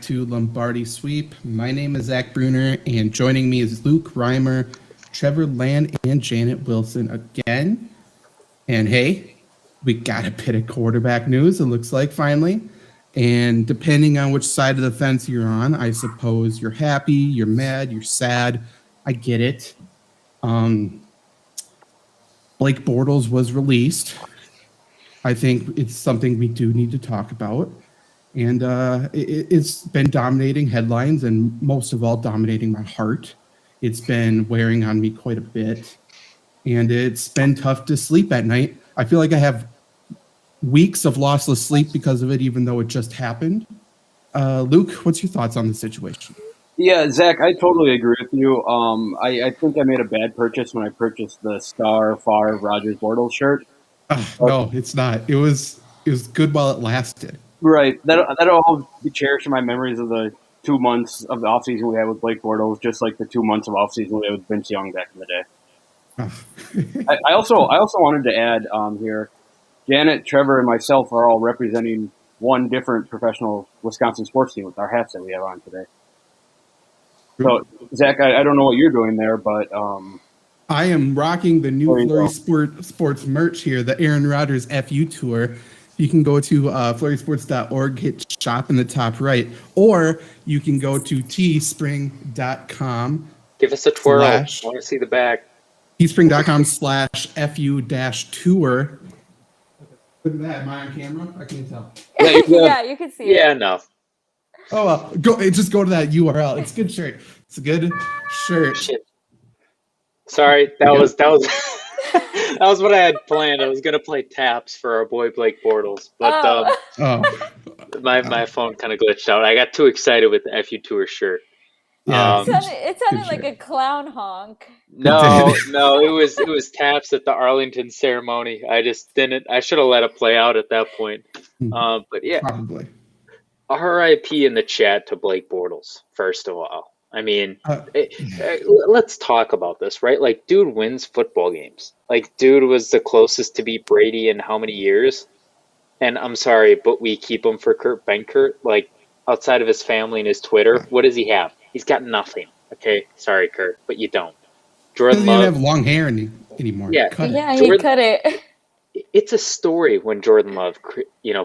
to Lombardi Sweep. My name is Zach Bruner, and joining me is Luke Reimer, Trevor Land, and Janet Wilson again. And hey, we got a bit of quarterback news, it looks like, finally. And depending on which side of the fence you're on, I suppose you're happy, you're mad, you're sad. I get it. Blake Bortles was released. I think it's something we do need to talk about. And it's been dominating headlines and most of all dominating my heart. It's been wearing on me quite a bit. And it's been tough to sleep at night. I feel like I have weeks of lossless sleep because of it, even though it just happened. Luke, what's your thoughts on the situation? Yeah, Zach, I totally agree with you. I think I made a bad purchase when I purchased the Star Favre Rogers Bortles shirt. No, it's not. It was good while it lasted. Right. That'll all be cherished in my memories of the 2 months of the offseason we had with Blake Bortles, just like the 2 months of offseason we had with Vince Young back in the day. I also wanted to add here, Janet, Trevor, and myself are all representing one different professional Wisconsin sports team with our hats that we have on today. So, Zach, I don't know what you're doing there, but I am rocking the new Flurry Sports merch here, the Aaron Rodgers FU Tour. You can go to flurrysports.org, hit shop in the top right, or you can go to teespring.com. Give us a twirl. I want to see the back. teespring.com/FU-tour. Look at that. Am I on camera? I can't tell. Yeah, you can see it. Yeah, no. Oh, well, just go to that URL. It's a good shirt. It's a good shirt. Shit. Sorry, that was that was what I had planned. I was gonna play taps for our boy Blake Bortles, but my phone kind of glitched out. I got too excited with the FU Tour shirt. Yeah, it sounded like a clown honk. No, it was taps at the Arlington ceremony. I just didn't. I should have let it play out at that point. But yeah, probably. RIP in the chat to Blake Bortles. First of all, I mean, let's talk about this, right? Like, dude wins football games. Like, dude was the closest to beat Brady in how many years? And I'm sorry, but we keep him for Kurt Benkert. Like, outside of his family and his Twitter, what does he have? He's got nothing. Okay, sorry, Kurt, but you don't. Jordan Love Love doesn't have long hair anymore. He cut it. It's a story when Jordan Love,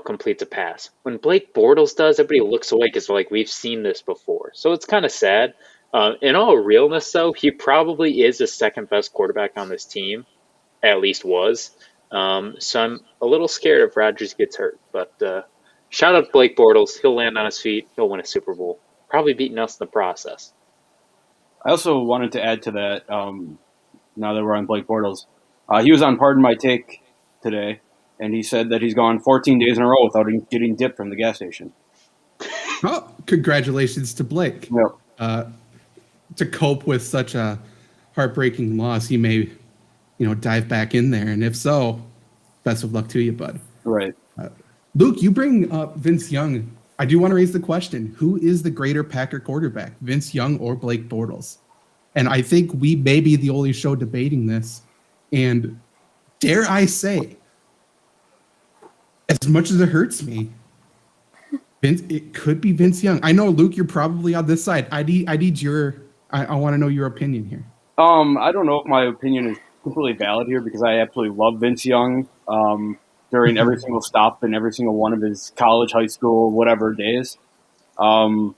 completes a pass. When Blake Bortles does, everybody looks away because like we've seen this before. So it's kind of sad. In all realness, though, he probably is the second best quarterback on this team, at least was. So I'm a little scared if Rodgers gets hurt. But shout out to Blake Bortles. He'll land on his feet. He'll win a Super Bowl. Probably beating us in the process. I also wanted to add to that, now that we're on Blake Bortles, he was on Pardon My Take today, and he said that he's gone 14 days in a row without getting dipped from the gas station. Oh, congratulations to Blake. Yep. To cope with such a heartbreaking loss, he may, dive back in there. And if so, best of luck to you, bud. Right. Luke, you bring up Vince Young. I do want to raise the question, who is the greater Packer quarterback, Vince Young or Blake Bortles? And I think we may be the only show debating this. And dare I say, as much as it hurts me, it could be Vince Young. I know, Luke, you're probably on this side. I want to know your opinion here. I don't know if my opinion is completely valid here because I absolutely love Vince Young during every single stop and every single one of his college, high school, whatever days. But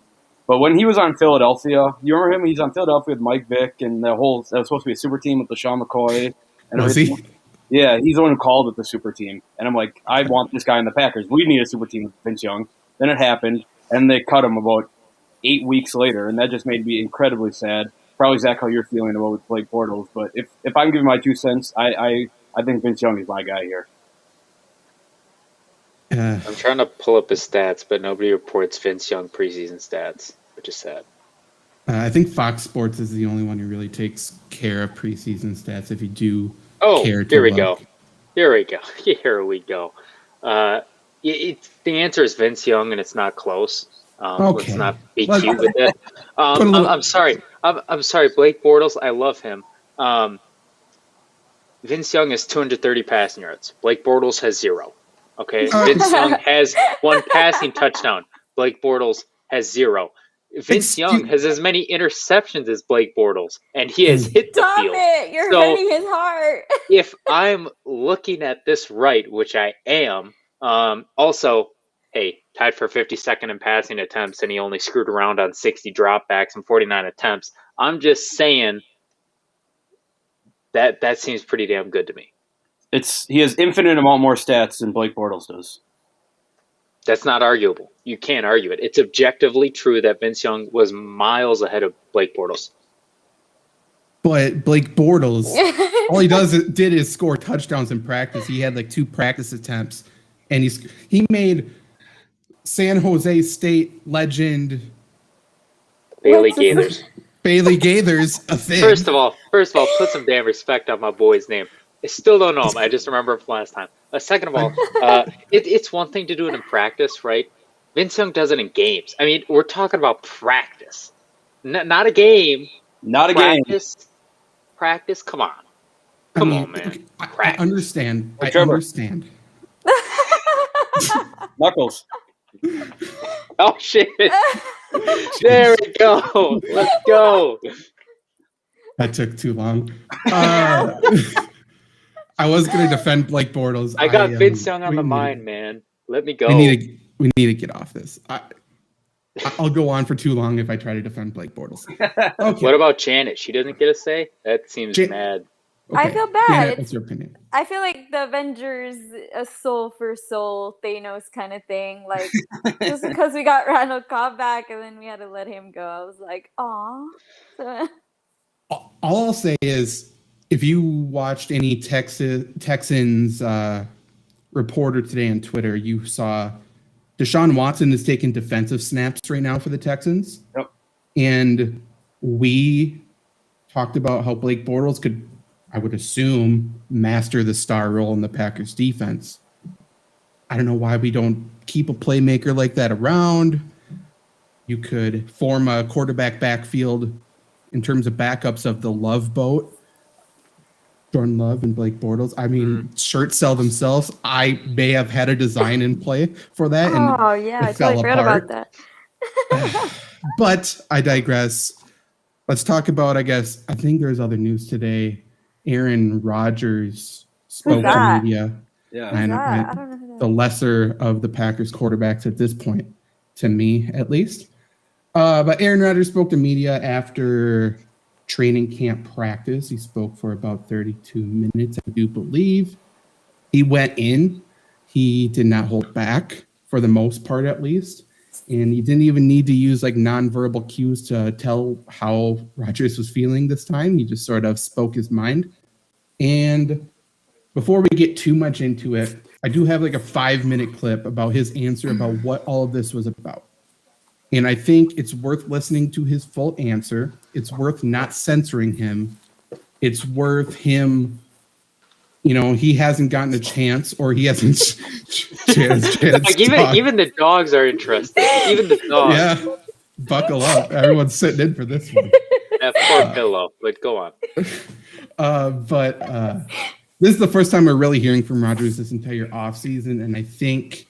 when he was on Philadelphia, you remember him? He's on Philadelphia with Mike Vick and that was supposed to be a super team with LaShawn McCoy and everything. He? Yeah, he's the one who called it the super team. And I'm like, I want this guy in the Packers. We need a super team with Vince Young. Then it happened, and they cut him about 8 weeks later, and that just made me incredibly sad. Probably exactly how you're feeling about with Blake Bortles. But if I can give my 2 cents, I think Vince Young is my guy here. I'm trying to pull up his stats, but nobody reports Vince Young preseason stats, which is sad. I think Fox Sports is the only one who really takes care of preseason stats if you do care to here we look. go. Here we go. The answer is Vince Young, and it's not close. Okay. Let's not be cute with it. I'm sorry. I'm sorry, Blake Bortles. I love him. Vince Young has 230 passing yards. Blake Bortles has 0. Okay, Vince Young has 1 passing touchdown. Blake Bortles has 0. Vince Young has as many interceptions as Blake Bortles, and he has hit the Stop field. it! You're hurting his heart. If I'm looking at this right, which I am, also, hey, tied for 52nd in passing attempts, and he only screwed around on 60 dropbacks and 49 attempts. I'm just saying that seems pretty damn good to me. He has infinite amount more stats than Blake Bortles does. That's not arguable. You can't argue it. It's objectively true that Vince Young was miles ahead of Blake Bortles. But Blake Bortles, all he did is score touchdowns in practice. He had like 2 practice attempts, and he made San Jose State legend Bailey Gaithers a thing. First of all, put some damn respect on my boy's name. I still don't know him. I just remember him from last time. Second of all, it's one thing to do it in practice, right? Vince Young does it in games. I mean, we're talking about practice, not a game. Not a practice, game. Practice. Come on, I mean, man. Okay, I understand. Hey, I understand. Knuckles. Oh shit! There we go. Let's go. That took too long. I was going to defend Blake Bortles. I got Vince Young on the mind, man. Let me go. We need to get off this. I'll go on for too long if I try to defend Blake Bortles. Okay. What about Janet? She doesn't get a say? That seems mad. Okay. I feel bad. Janet, what's your opinion? I feel like the Avengers, a soul for soul, Thanos kind of thing. Like, just because we got Randall Cobb back and then we had to let him go, I was like, aw. All I'll say is, if you watched any Texans reporter today on Twitter, you saw Deshaun Watson is taking defensive snaps right now for the Texans. Yep. And we talked about how Blake Bortles could, I would assume, master the star role in the Packers defense. I don't know why we don't keep a playmaker like that around. You could form a quarterback backfield in terms of backups of the Love boat. Jordan Love and Blake Bortles. I mean, shirts sell themselves. I may have had a design in play for that. Oh, yeah. I totally forgot about that. But I digress. Let's talk about, I think there's other news today. Aaron Rodgers spoke to media. Yeah. I don't know who that the lesser of the Packers quarterbacks at this point, to me at least. But Aaron Rodgers spoke to media after training camp practice. He spoke for about 32 minutes, I do believe. He went in. He did not hold back, for the most part at least. And he didn't even need to use like nonverbal cues to tell how Rodgers was feeling this time. He just sort of spoke his mind. And before we get too much into it, I do have like a 5-minute clip about his answer about what all of this was about. And I think it's worth listening to his full answer. It's worth not censoring him. It's worth him, he hasn't gotten a chance, or he hasn't chance like even the dogs are interested. Even the dogs. Yeah. Buckle up. Everyone's sitting in for this one. That poor pillow, but go on. But this is the first time we're really hearing from Rodgers this entire offseason, and I think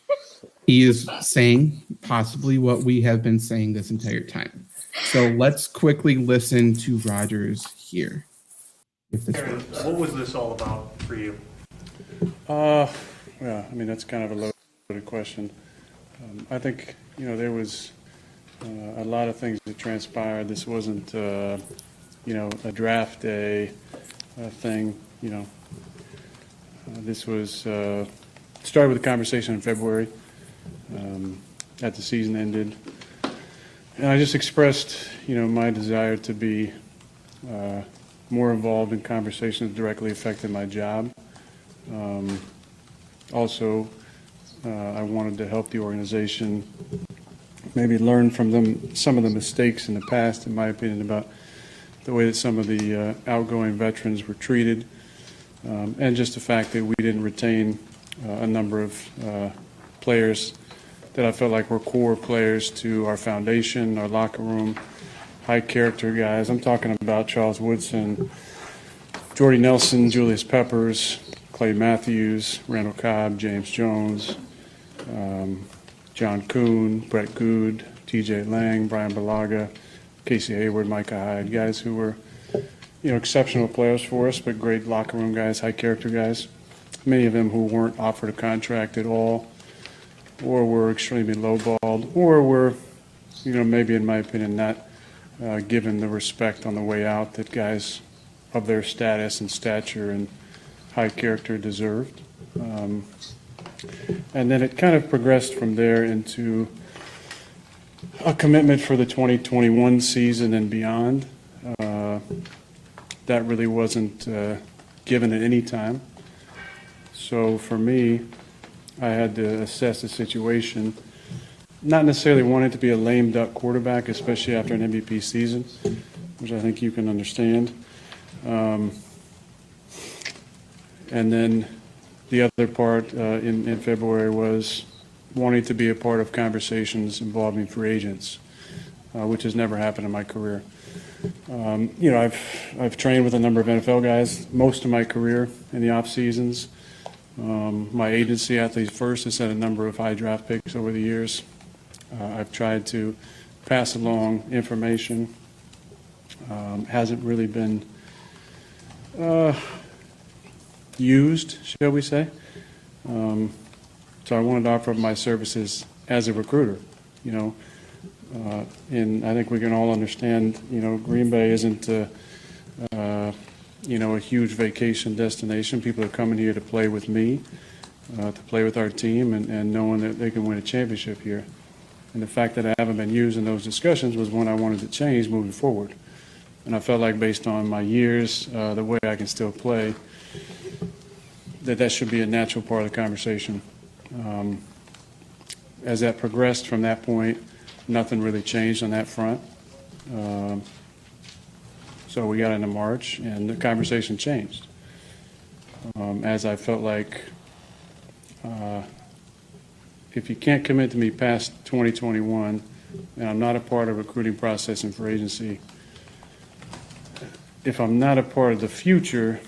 he is saying possibly what we have been saying this entire time. So let's quickly listen to Rodgers here. Aaron, what was this all about for you? Well, I mean, that's kind of a loaded question. I think, there was a lot of things that transpired. This wasn't, a draft day thing, This was started with a conversation in February after the season ended. And I just expressed, my desire to be more involved in conversations that directly affected my job. Also, I wanted to help the organization maybe learn from some of the mistakes in the past, in my opinion, about the way that some of the outgoing veterans were treated, and just the fact that we didn't retain a number of players that I felt like were core players to our foundation, our locker room, high character guys. I'm talking about Charles Woodson, Jordy Nelson, Julius Peppers, Clay Matthews, Randall Cobb, James Jones, John Kuhn, Brett Good, TJ Lang, Brian Balaga, Casey Hayward, Micah Hyde, guys who were, exceptional players for us, but great locker room guys, high character guys. Many of them who weren't offered a contract at all, or were extremely lowballed, or were, maybe in my opinion, not given the respect on the way out that guys of their status and stature and high character deserved. And then it kind of progressed from there into a commitment for the 2021 season and beyond. That really wasn't given at any time. So for me, I had to assess the situation, not necessarily wanting to be a lame duck quarterback, especially after an MVP season, which I think you can understand. And then the other part in February was wanting to be a part of conversations involving free agents, which has never happened in my career. I've trained with a number of NFL guys most of my career in the off seasons. My agency, Athletes First, has had a number of high draft picks over the years. I've tried to pass along information. Hasn't really been used, shall we say. So I wanted to offer my services as a recruiter, and I think we can all understand, Green Bay isn't, a huge vacation destination. People are coming here to play with me, to play with our team, and knowing that they can win a championship here. And the fact that I haven't been used in those discussions was one I wanted to change moving forward. And I felt like based on my years, the way I can still play, that should be a natural part of the conversation. As that progressed from that point, nothing really changed on that front. So we got into March, and the conversation changed. As I felt like if you can't commit to me past 2021, and I'm not a part of recruiting process and for agency, if I'm not a part of the future,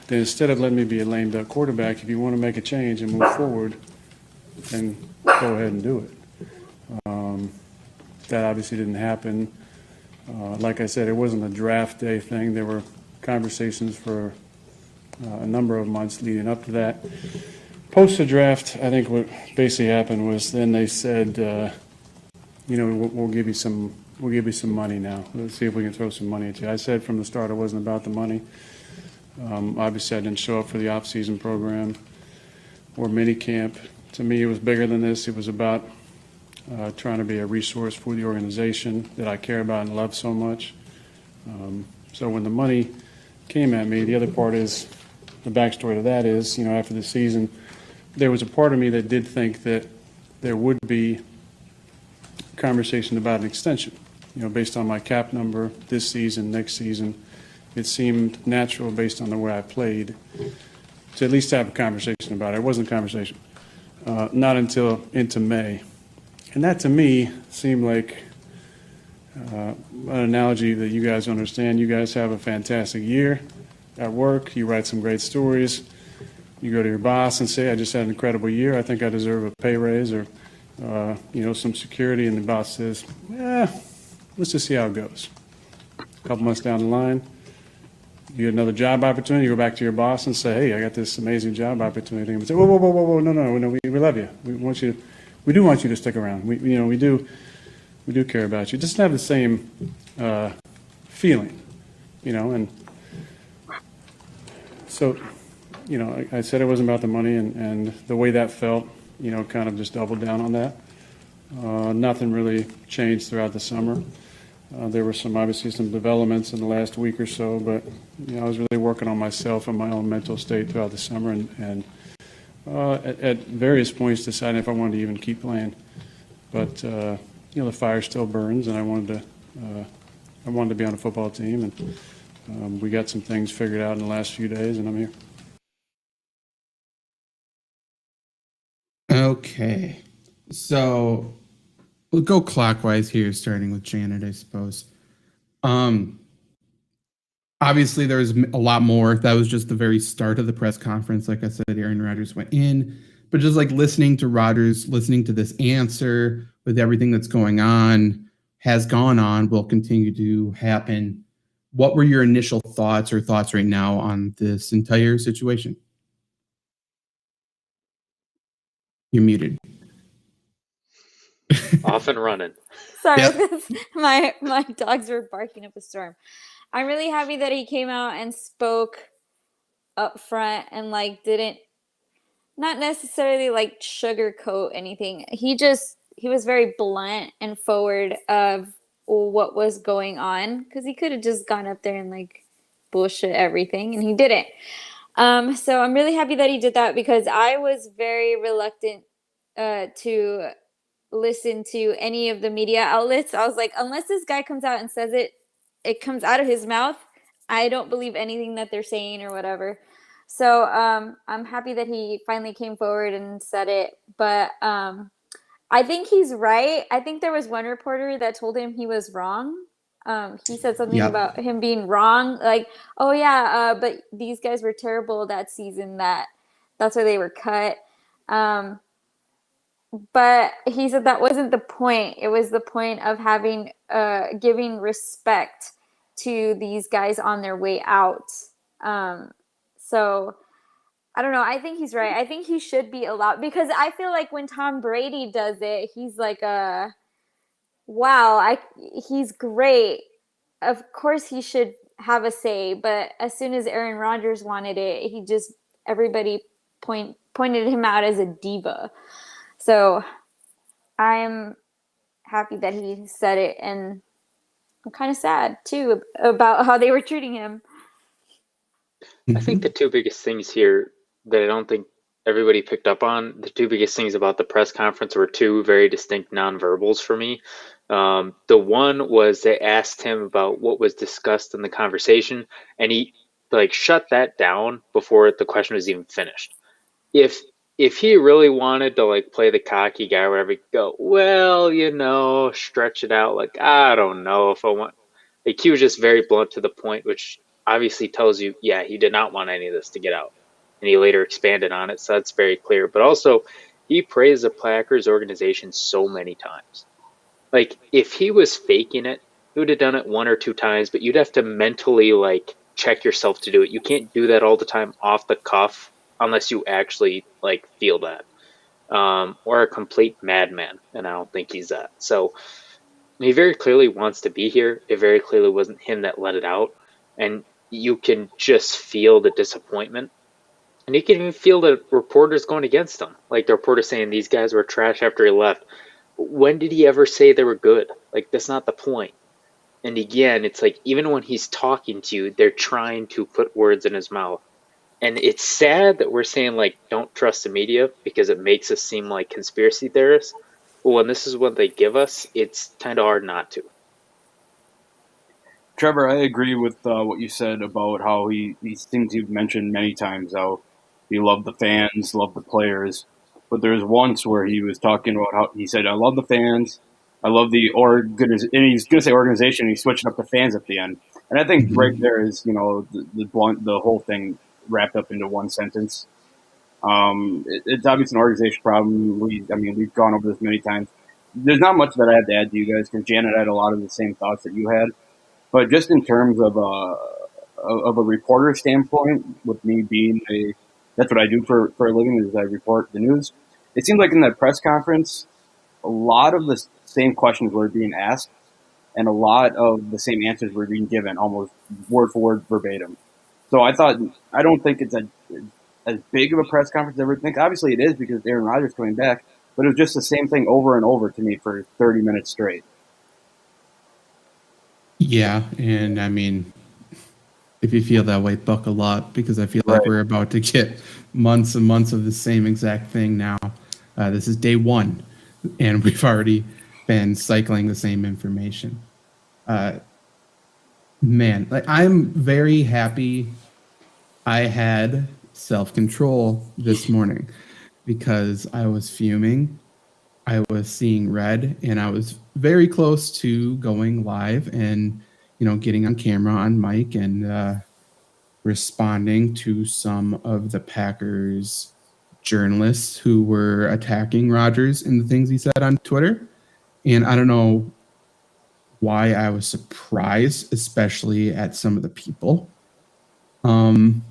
then instead of letting me be a lame duck quarterback, if you want to make a change and move forward, then go ahead and do it. That obviously didn't happen. Like I said, it wasn't a draft day thing. There were conversations for a number of months leading up to that. Post the draft, I think what basically happened was then they said, we'll give you some money now. Let's see if we can throw some money at you. I said from the start it wasn't about the money. Obviously, I didn't show up for the off-season program or mini camp. To me, it was bigger than this. It was about trying to be a resource for the organization that I care about and love so much. So when the money came at me, the other part is, the backstory to that is, after the season, there was a part of me that did think that there would be conversation about an extension. Based on my cap number this season, next season, it seemed natural based on the way I played to at least have a conversation about it. It wasn't a conversation. Not until into May. And that to me seemed like an analogy that you guys understand. You guys have a fantastic year at work. You write some great stories. You go to your boss and say, I just had an incredible year. I think I deserve a pay raise or, some security. And the boss says, let's just see how it goes. A couple months down the line, you get another job opportunity. You go back to your boss and say, hey, I got this amazing job opportunity. And say, whoa, no, we love you. We do want you to stick around. We do care about you. Just have the same feeling, and so, I said it wasn't about the money, and the way that felt, kind of just doubled down on that. Nothing really changed throughout the summer. There were obviously some developments in the last week or so, but I was really working on myself and my own mental state throughout the summer, and at various points deciding if I wanted to even keep playing. But the fire still burns, and I wanted to be on a football team, and we got some things figured out in the last few days, and I'm here. Okay, so we'll go clockwise here, starting with Janet, I suppose. Obviously, there was a lot more. That was just the very start of the press conference. Like I said, Aaron Rodgers went in, but just like listening to Rodgers, listening to this answer, with everything that's going on, has gone on, will continue to happen. What were your initial thoughts right now on this entire situation? You're muted. Off and running. Sorry, Yep. my dogs were barking up a storm. I'm really happy that he came out and spoke up front and like didn't, not necessarily like sugarcoat anything. He was very blunt and forward of what was going on, because he could have just gone up there and like bullshit everything, and he didn't. So I'm really happy that he did that, because I was very reluctant to listen to any of the media outlets. I was like, unless this guy comes out and says it comes out of his mouth, I don't believe anything that they're saying or whatever. So I'm happy that he finally came forward and said it. But I think he's right. I think there was one reporter that told him he was wrong. He said something Yep. about him being wrong, like, oh yeah, but these guys were terrible that season, that's why they were cut. But he said that wasn't the point. It was the point of having giving respect to these guys on their way out. So I don't know. I think he's right. I think he should be allowed, because I feel like when Tom Brady does it, he's like, wow, he's great. Of course he should have a say, but as soon as Aaron Rodgers wanted it, everybody pointed him out as a diva. So I'm happy that he said it, and I'm kind of sad too about how they were treating him. I think the two biggest things here that I don't think everybody picked up on, the two biggest things about the press conference were two very distinct nonverbals for me. The one was they asked him about what was discussed in the conversation, and he like shut that down before the question was even finished. If he really wanted to like play the cocky guy or whatever, he'd go, well, stretch it out. Like, I don't know if I want. Like, he was just very blunt to the point, which obviously tells you, yeah, he did not want any of this to get out. And he later expanded on it, so that's very clear. But also, he praised the Packers organization so many times. Like, if he was faking it, he would have done it one or two times, but you'd have to mentally, like, check yourself to do it. You can't do that all the time off the cuff unless you actually, like, feel that. Or a complete madman, and I don't think he's that. So he very clearly wants to be here. It very clearly wasn't him that let it out. And you can just feel the disappointment. And you can even feel the reporters going against him. Like the reporter saying these guys were trash after he left. When did he ever say they were good? Like, that's not the point. And again, it's like, even when he's talking to you, they're trying to put words in his mouth. And it's sad that we're saying, like, don't trust the media because it makes us seem like conspiracy theorists. But when this is what they give us, it's kind of hard not to. Trevor, I agree with what you said about how these things you've mentioned many times, how he loved the fans, loved the players. But there's once where he was talking about how he said, I love the fans, I love the organization, and he's going to say organization, and he's switching up the fans at the end. And I think right there is, the whole thing wrapped up into one sentence. It's obviously an organization problem. We've gone over this many times. There's not much that I have to add to you guys, because Janet had a lot of the same thoughts that you had. But just in terms of a reporter standpoint, with me being that's what I do for a living, is I report the news. It seemed like in that press conference, a lot of the same questions were being asked, and a lot of the same answers were being given, almost word for word, verbatim. So I don't think it's as big of a press conference as everyone thinks. Obviously it is, because Aaron Rodgers is coming back, but it was just the same thing over and over to me for 30 minutes straight. Yeah, and I mean, if you feel that way, buckle up, because I feel like we're about to get months and months of the same exact thing now. This is day one, and we've already been cycling the same information. Man, like, I'm very happy I had self-control this morning, because I was fuming. I was seeing red, and I was very close to going live and, getting on camera on mic and responding to some of the Packers journalists who were attacking Rodgers and the things he said on Twitter. And I don't know why I was surprised, especially at some of the people. But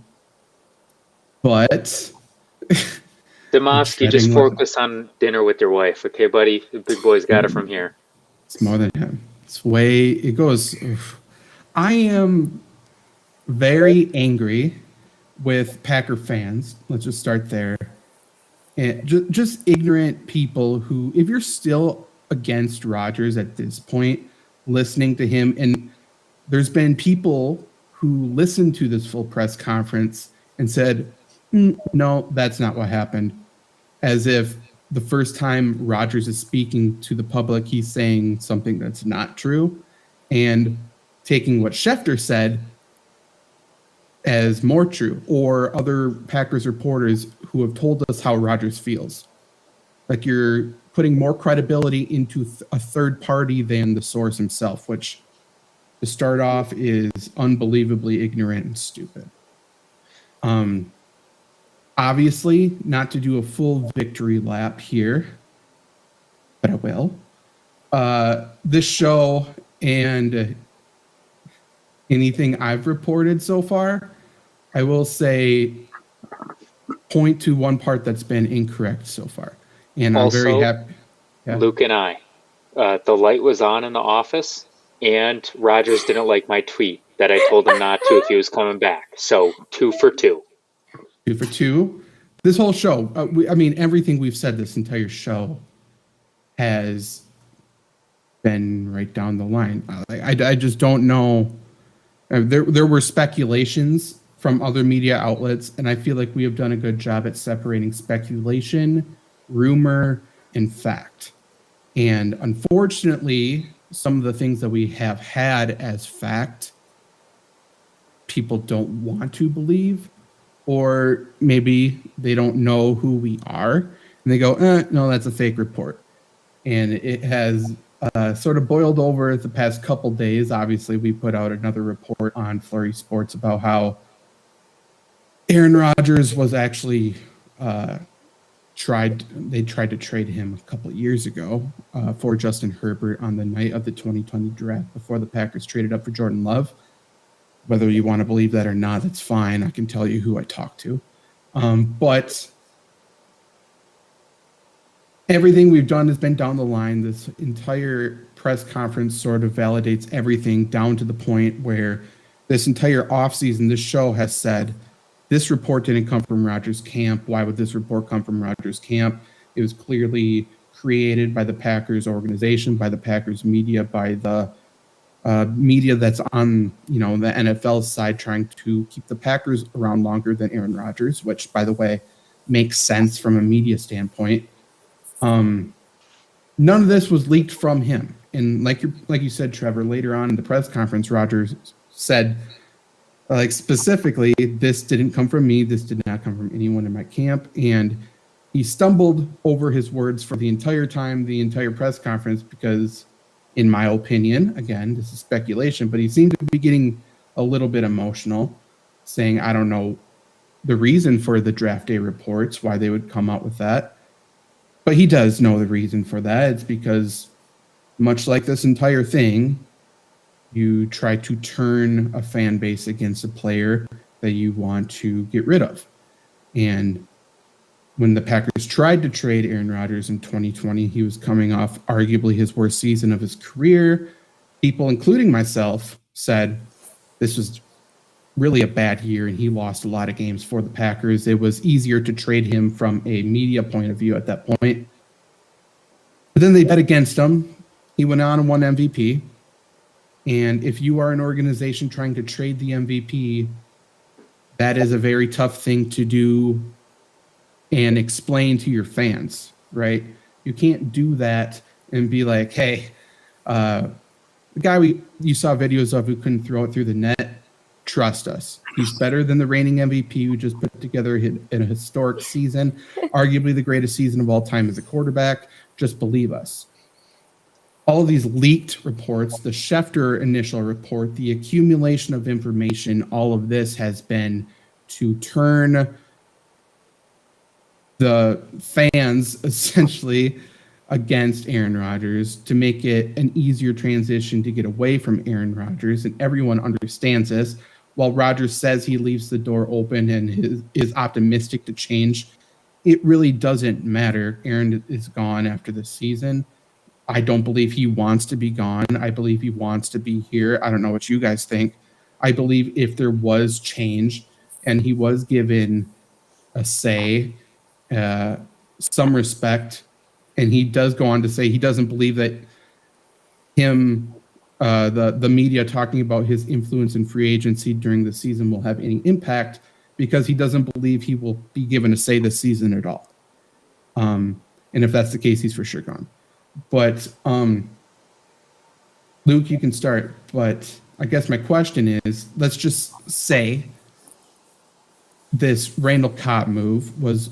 Demovsky, just treading focus on dinner with your wife, okay, buddy? The big boy's got it from here. It's more than him. It goes. I am very angry with Packer fans. Let's just start there. And just ignorant people who, if you're still against Rodgers at this point, listening to him, and there's been people who listened to this full press conference and said, no, that's not what happened. As if the first time Rodgers is speaking to the public, he's saying something that's not true, and taking what Schefter said as more true, or other Packers reporters who have told us how Rodgers feels. Like, you're putting more credibility into a third party than the source himself, which, to start off, is unbelievably ignorant and stupid. Obviously, not to do a full victory lap here, but I will. This show and anything I've reported so far, I will say, point to one part that's been incorrect so far. And I'm very happy. Yeah. Luke and I, the light was on in the office, and Rodgers didn't like my tweet that I told him not to if he was coming back. So 2 for 2. 2 for 2. This whole show, everything we've said this entire show has been right down the line. I just don't know. There were speculations from other media outlets, and I feel like we have done a good job at separating speculation, rumor, and fact. And unfortunately, some of the things that we have had as fact, people don't want to believe, or maybe they don't know who we are, and they go, no, that's a fake report. And it has sort of boiled over the past couple days. Obviously, we put out another report on Flurry Sports about how Aaron Rodgers was actually tried to trade him a couple of years ago for Justin Herbert on the night of the 2020 draft before the Packers traded up for Jordan Love. Whether you want to believe that or not, that's fine. I can tell you who I talked to. But everything we've done has been down the line. This entire press conference sort of validates everything down to the point where this entire offseason, this show has said, this report didn't come from Rodgers' camp. Why would this report come from Rodgers' camp? It was clearly created by the Packers organization, by the Packers media, by the media that's on, the NFL side, trying to keep the Packers around longer than Aaron Rodgers, which, by the way, makes sense from a media standpoint. None of this was leaked from him. And like you said, Trevor, later on in the press conference, Rodgers said, specifically, this didn't come from me. This did not come from anyone in my camp. And he stumbled over his words for the entire time, the entire press conference, because, in my opinion, again, this is speculation, but he seemed to be getting a little bit emotional, saying, I don't know the reason for the draft day reports, why they would come out with that. But he does know the reason for that. It's because, much like this entire thing, you try to turn a fan base against a player that you want to get rid of. And when the Packers tried to trade Aaron Rodgers in 2020, he was coming off arguably his worst season of his career. People, including myself, said this was really a bad year and he lost a lot of games for the Packers. It was easier to trade him from a media point of view at that point. But then they bet against him. He went on and won MVP. And if you are an organization trying to trade the MVP, that is a very tough thing to do and explain to your fans, right? You can't do that and be like, hey, the guy you saw videos of who couldn't throw it through the net, trust us. He's better than the reigning MVP who just put together a historic season, arguably the greatest season of all time as a quarterback. Just believe us. All of these leaked reports, the Schefter initial report, the accumulation of information, all of this has been to turn the fans essentially against Aaron Rodgers to make it an easier transition to get away from Aaron Rodgers, and everyone understands this. While Rodgers says he leaves the door open and is optimistic to change, it really doesn't matter. Aaron is gone after the season. I don't believe he wants to be gone. I believe he wants to be here. I don't know what you guys think. I believe if there was change and he was given a say, some respect, and he does go on to say he doesn't believe that the media talking about his influence in free agency during the season will have any impact, because he doesn't believe he will be given a say this season at all. And if that's the case, he's for sure gone. But Luke, you can start. But I guess my question is, let's just say this Randall Cobb move was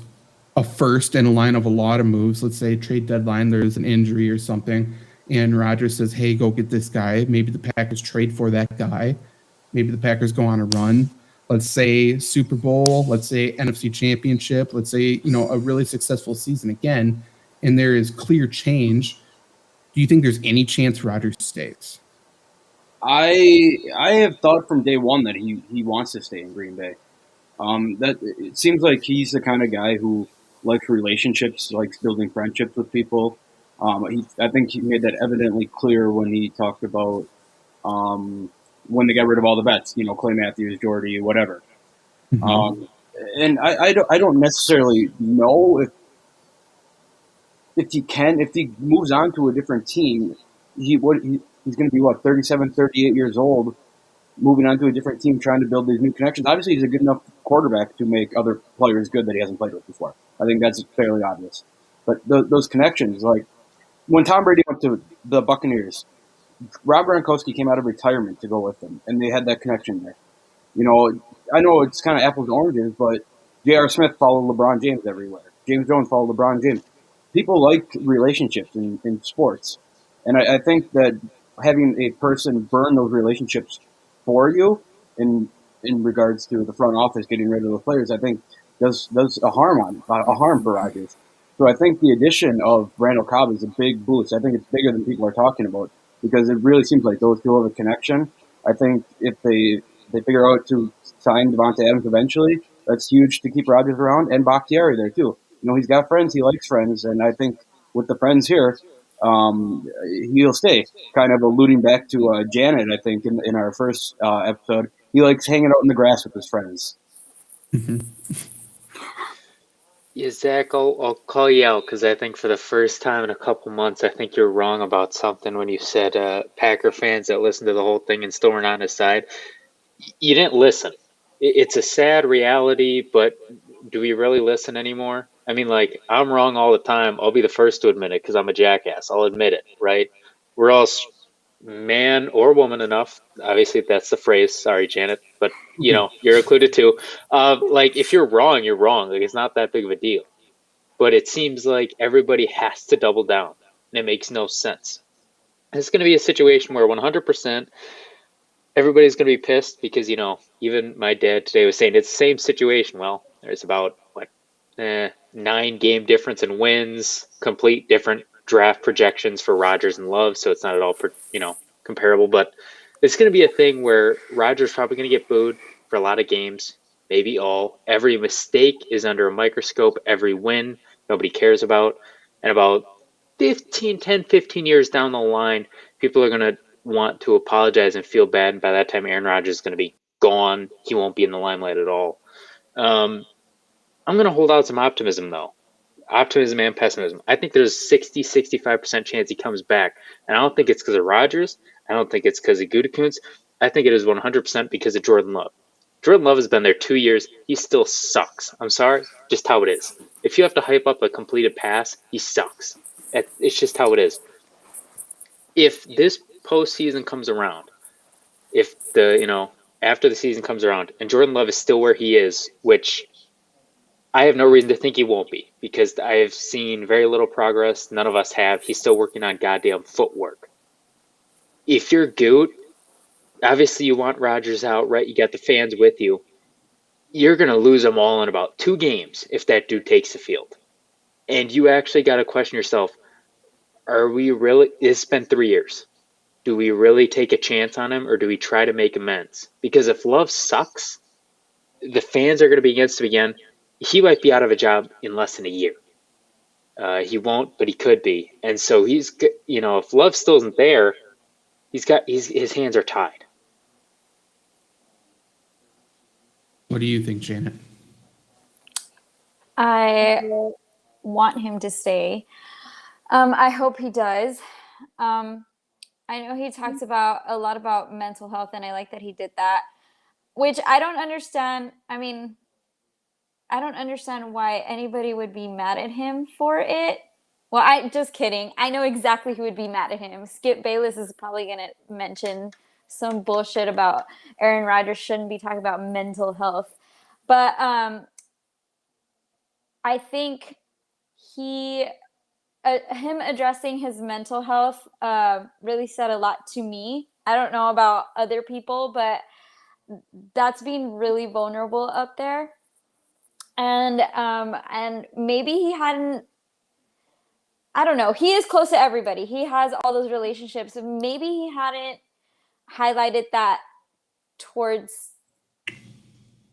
a first in a line of a lot of moves. Let's say trade deadline, there's an injury or something, and Rodgers says, hey, go get this guy. Maybe the Packers trade for that guy. Maybe the Packers go on a run. Let's say Super Bowl, let's say NFC Championship, let's say, a really successful season again, and there is clear change. Do you think there's any chance Rodgers stays? I have thought from day one that he wants to stay in Green Bay. That it seems like he's the kind of guy who likes relationships, likes building friendships with people. I think he made that evidently clear when he talked about when they got rid of all the vets, Clay Matthews, Jordy, whatever. Mm-hmm. And I don't necessarily know if he moves on to a different team, he's going to be 37, 38 years old, moving on to a different team, trying to build these new connections. Obviously, he's a good enough quarterback to make other players good that he hasn't played with before. I think that's fairly obvious. But those connections, like when Tom Brady went to the Buccaneers, Rob Gronkowski came out of retirement to go with them, and they had that connection there. I know it's kind of apples and oranges, but J.R. Smith followed LeBron James everywhere. James Jones followed LeBron James. People like relationships in sports, and I think that having a person burn those relationships for you in regards to the front office getting rid of the players, I think does a harm for Rodgers. So I think the addition of Randall Cobb is a big boost. I think it's bigger than people are talking about, because it really seems like those two have a connection. I think if they figure out to sign Devontae Adams eventually, that's huge to keep Rodgers around, and Bakhtiari there too. He's got friends. He likes friends, and I think with the friends here, he'll stay. Kind of alluding back to Janet, I think in our first episode, he likes hanging out in the grass with his friends. Mm-hmm. Yeah, Zach, I'll call you out, because I think for the first time in a couple months, I think you're wrong about something when you said Packer fans that listen to the whole thing and still weren't on his side. You didn't listen. It's a sad reality, but do we really listen anymore? I mean, I'm wrong all the time. I'll be the first to admit it, because I'm a jackass. I'll admit it, right? We're all man or woman enough. Obviously, that's the phrase. Sorry, Janet. But, you're included too. If you're wrong, you're wrong. It's not that big of a deal. But it seems like everybody has to double down, and it makes no sense. It's going to be a situation where 100% everybody's going to be pissed, because, even my dad today was saying it's the same situation. Well, there's about, 9-game difference in wins, complete different draft projections for Rodgers and Love, so it's not at all, comparable. But it's going to be a thing where Rodgers probably going to get booed for a lot of games, maybe all. Every mistake is under a microscope. Every win nobody cares about. And about 15 years down the line, people are going to want to apologize and feel bad. And by that time, Aaron Rodgers is going to be gone. He won't be in the limelight at all. I'm going to hold out some optimism, though. Optimism and pessimism. I think there's 60-65% chance he comes back. And I don't think it's because of Rodgers. I don't think it's because of Gutekunst. I think it is 100% because of Jordan Love. Jordan Love has been there 2 years. He still sucks. I'm sorry. Just how it is. If you have to hype up a completed pass, he sucks. It's just how it is. If this postseason comes around, if after the season comes around and Jordan Love is still where he is, which I have no reason to think he won't be, because I have seen very little progress. None of us have. He's still working on goddamn footwork. If you're Goot, obviously you want Rodgers out, right? You got the fans with you. You're going to lose them all in about 2 games if that dude takes the field. And you actually got to question yourself, are we really? It's been 3 years. Do we really take a chance on him, or do we try to make amends? Because if Love sucks, the fans are going to be against him again. He might be out of a job in less than a year. He won't, but he could be. And so if Love still isn't there, his hands are tied. What do you think, Janet? I want him to stay. I hope he does. I know he talks a lot about mental health, and I like that he did that, which I don't understand. I mean, I don't understand why anybody would be mad at him for it. Well, just kidding. I know exactly who would be mad at him. Skip Bayless is probably going to mention some bullshit about Aaron Rodgers shouldn't be talking about mental health. But I think him addressing his mental health really said a lot to me. I don't know about other people, but that's being really vulnerable up there. And maybe he hadn't, I don't know. He is close to everybody. He has all those relationships. Maybe he hadn't highlighted that towards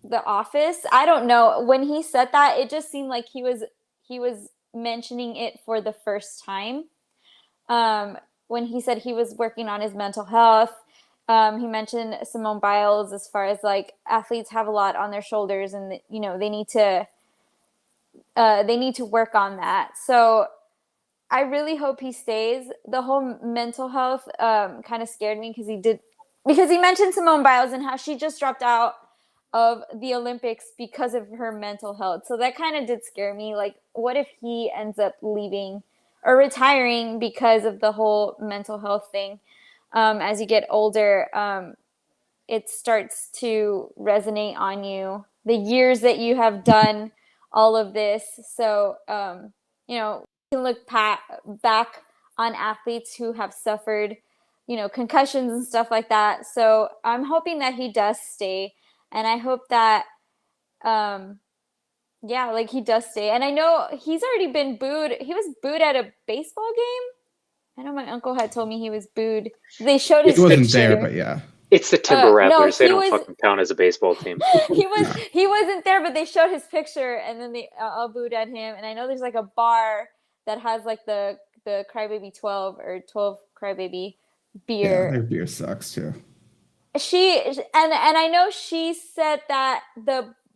the office. I don't know. When he said that, it just seemed like he was mentioning it for the first time. When he said he was working on his mental health, he mentioned Simone Biles as far as like athletes have a lot on their shoulders, and they need to work on that. So I really hope he stays. The whole mental health kind of scared me because he mentioned Simone Biles and how she just dropped out of the Olympics because of her mental health. So that kind of did scare me. Like, what if he ends up leaving or retiring because of the whole mental health thing? As you get older, it starts to resonate on you. The years that you have done all of this. So, you can look back on athletes who have suffered, concussions and stuff like that. So I'm hoping that he does stay. And I hope that, he does stay. And I know he's already been booed. He was booed at a baseball game. I know my uncle had told me he was booed. They showed his He wasn't picture. there, but yeah. It's the Timber Rattlers. No, They don't fucking count as a baseball team. He wasn't there, but they showed his picture, and then they all booed at him. And I know there's like a bar that has like the Crybaby 12 or 12 Crybaby beer. Yeah, their beer sucks too. And I know she said that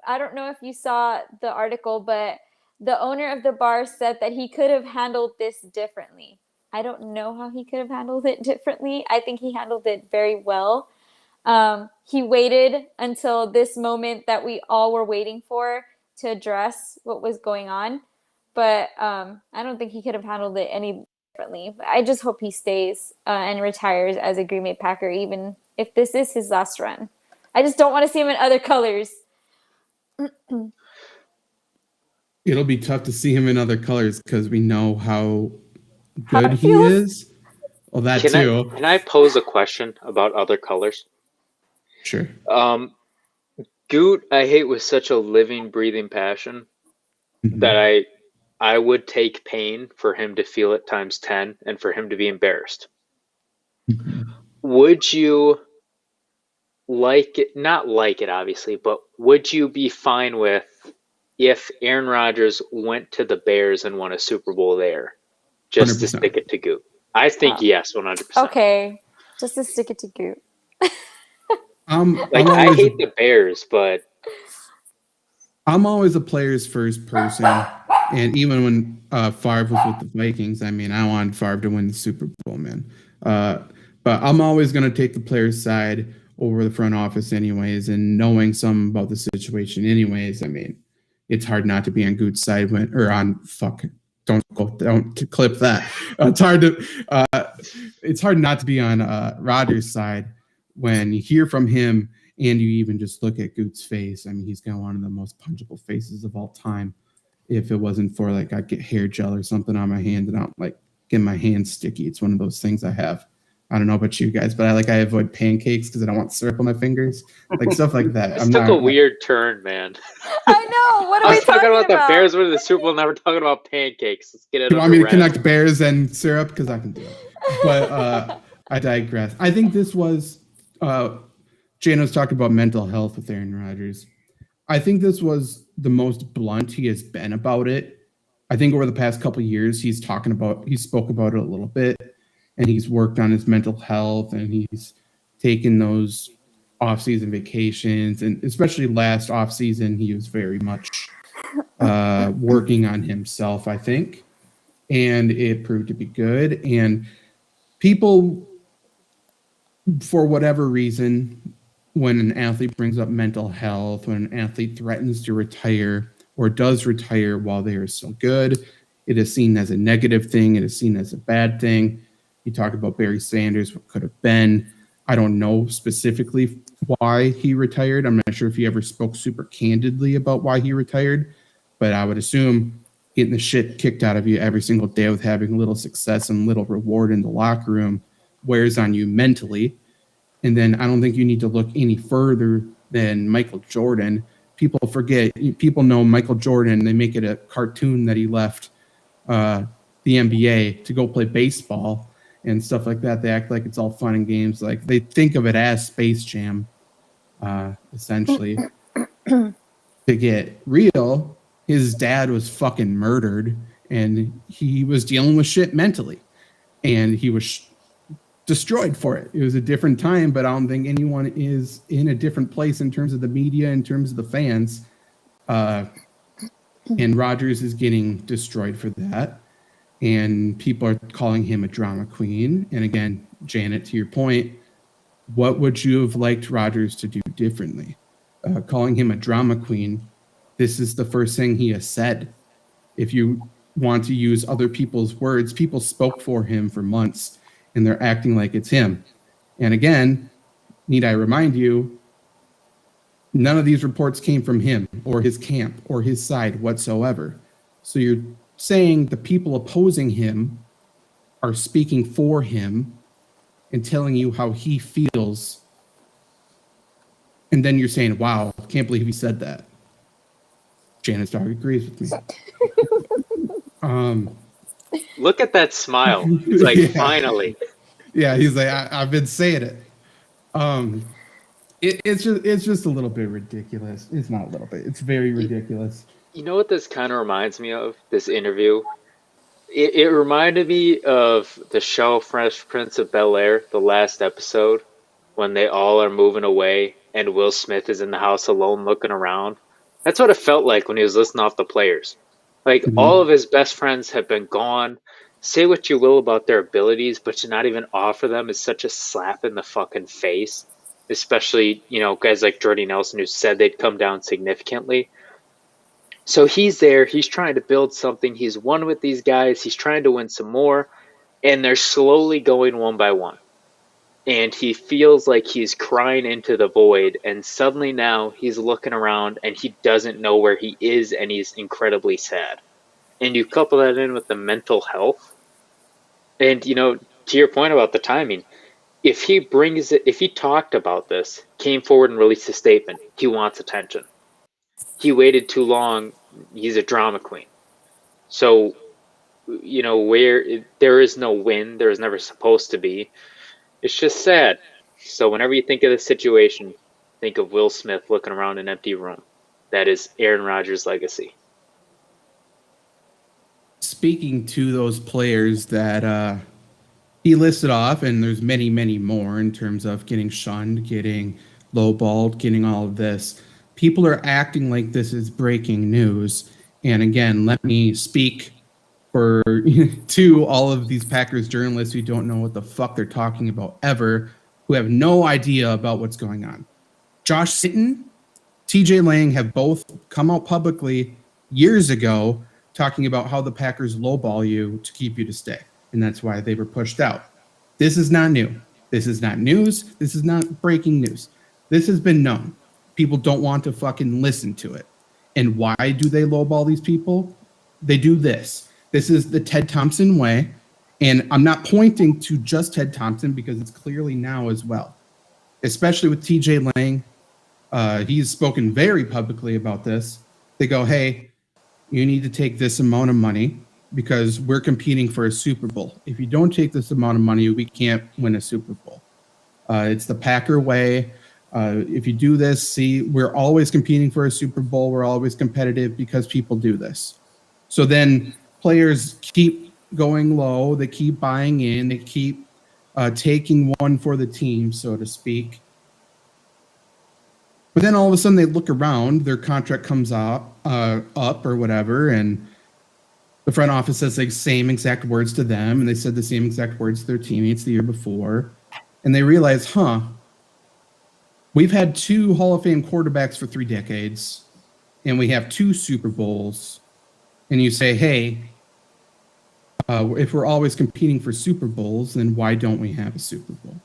I don't know if you saw the article, but the owner of the bar said that he could have handled this differently. I don't know how he could have handled it differently. I think he handled it very well. He waited until this moment that we all were waiting for to address what was going on. But I don't think he could have handled it any differently. But I just hope he stays and retires as a Green Bay Packer, even if this is his last run. I just don't want to see him in other colors. It'll be tough to see him in other colors because we know how good he is. Well, that too. Can I pose a question about other colors? Sure. Goot, I hate with such a living, breathing passion that I would take pain for him to feel it times 10 and for him to be embarrassed. Would you like it? Not like it, obviously, but would you be fine with if Aaron Rodgers went to the Bears and won a Super Bowl there, just 100%. To stick it to Goot? I think yes, 100%. Okay, just to stick it to Goot. I hate the Bears, but I'm always a players first person. And even when Favre was with the Vikings, I mean, I wanted Favre to win the Super Bowl, man. But I'm always going to take the players' side over the front office anyways. And knowing something about the situation anyways, I mean, it's hard not to be on Goot's side don't clip that. It's hard not to be on Rodgers' side when you hear from him and you even just look at Goot's face. I mean, he's got one of the most punchable faces of all time. If it wasn't for I'd get hair gel or something on my hand and I'll get my hands sticky. It's one of those things I have. I don't know about you guys, but I avoid pancakes because I don't want syrup on my fingers, like stuff like that. This took a weird turn, man. I know. What are I we was talking about the about? Bears winning the Super Bowl. Now we're talking about pancakes. Let's get it. You want me to connect bears and syrup? Because I can do it. But I digress. I think this was Jana was talking about mental health with Aaron Rodgers. I think this was the most blunt he has been about it. I think over the past couple of years, he spoke about it a little bit, and he's worked on his mental health, and he's taken those off-season vacations, and especially last off-season, he was very much working on himself, I think, and it proved to be good. And people, for whatever reason, when an athlete brings up mental health, when an athlete threatens to retire or does retire while they are still good, it is seen as a negative thing. It is seen as a bad thing. You talk about Barry Sanders, what could have been. I don't know specifically why he retired. I'm not sure if he ever spoke super candidly about why he retired, but I would assume getting the shit kicked out of you every single day with having little success and little reward in the locker room wears on you mentally. And then I don't think you need to look any further than Michael Jordan. People forget, people know Michael Jordan. They make it a cartoon that he left the NBA to go play baseball and stuff like that. They act like it's all fun and games. Like they think of it as Space Jam, essentially. To get real, his dad was fucking murdered and he was dealing with shit mentally. And he was destroyed for it. It was a different time, but I don't think anyone is in a different place in terms of the media, in terms of the fans. And Rodgers is getting destroyed for that. And people are calling him a drama queen. And again, Janet, to your point, what would you have liked Rodgers to do differently? Calling him a drama queen, this is the first thing he has said. If you want to use other people's words, people spoke for him for months, and they're acting like it's him. And again, need I remind you, none of these reports came from him or his camp or his side whatsoever. So you're saying the people opposing him are speaking for him and telling you how he feels. And then you're saying, wow, can't believe he said that. Janet's dog agrees with me. Look at that smile. It's like, Yeah. finally. Yeah, he's like, I've been saying it. It's just a little bit ridiculous. It's not a little bit. It's very ridiculous. You know what this kind of reminds me of, this interview? It reminded me of the show Fresh Prince of Bel-Air, the last episode, when they all are moving away and Will Smith is in the house alone looking around. That's what it felt like when he was listing off the players. Like, all of his best friends have been gone. Say what you will about their abilities, but to not even offer them is such a slap in the fucking face. Especially, guys like Jordy Nelson who said they'd come down significantly. So he's there. He's trying to build something. He's won with these guys. He's trying to win some more. And they're slowly going one by one. And he feels like he's crying into the void. And suddenly now he's looking around and he doesn't know where he is. And he's incredibly sad. And you couple that in with the mental health. And, to your point about the timing, if he talked about this, came forward and released a statement, he wants attention. He waited too long, he's a drama queen. So, where there is no win, there is never supposed to be. It's just sad. So whenever you think of this situation, think of Will Smith looking around an empty room. That is Aaron Rodgers' legacy. Speaking to those players that he listed off, and there's many, many more in terms of getting shunned, getting lowballed, getting all of this. People are acting like this is breaking news. And again, let me speak for to all of these Packers journalists who don't know what the fuck they're talking about ever, who have no idea about what's going on. Josh Sitton, TJ Lang have both come out publicly years ago talking about how the Packers lowball you to keep you to stay. And that's why they were pushed out. This is not new. This is not news. This is not breaking news. This has been known. People don't want to fucking listen to it. And why do they lowball these people? They do this. This is the Ted Thompson way. And I'm not pointing to just Ted Thompson because it's clearly now as well, especially with TJ Lang. He's spoken very publicly about this. They go, hey, you need to take this amount of money because we're competing for a Super Bowl. If you don't take this amount of money, we can't win a Super Bowl. It's the Packer way. If you do this, see, we're always competing for a Super Bowl. We're always competitive because people do this. So then players keep going low. They keep buying in. They keep taking one for the team, so to speak. But then all of a sudden they look around, their contract comes up or whatever, and the front office says the same exact words to them, and they said the same exact words to their teammates the year before. And they realize, we've had 2 Hall of Fame quarterbacks for 3 decades, and we have 2 Super Bowls. And you say, hey, if we're always competing for Super Bowls, then why don't we have a Super Bowl?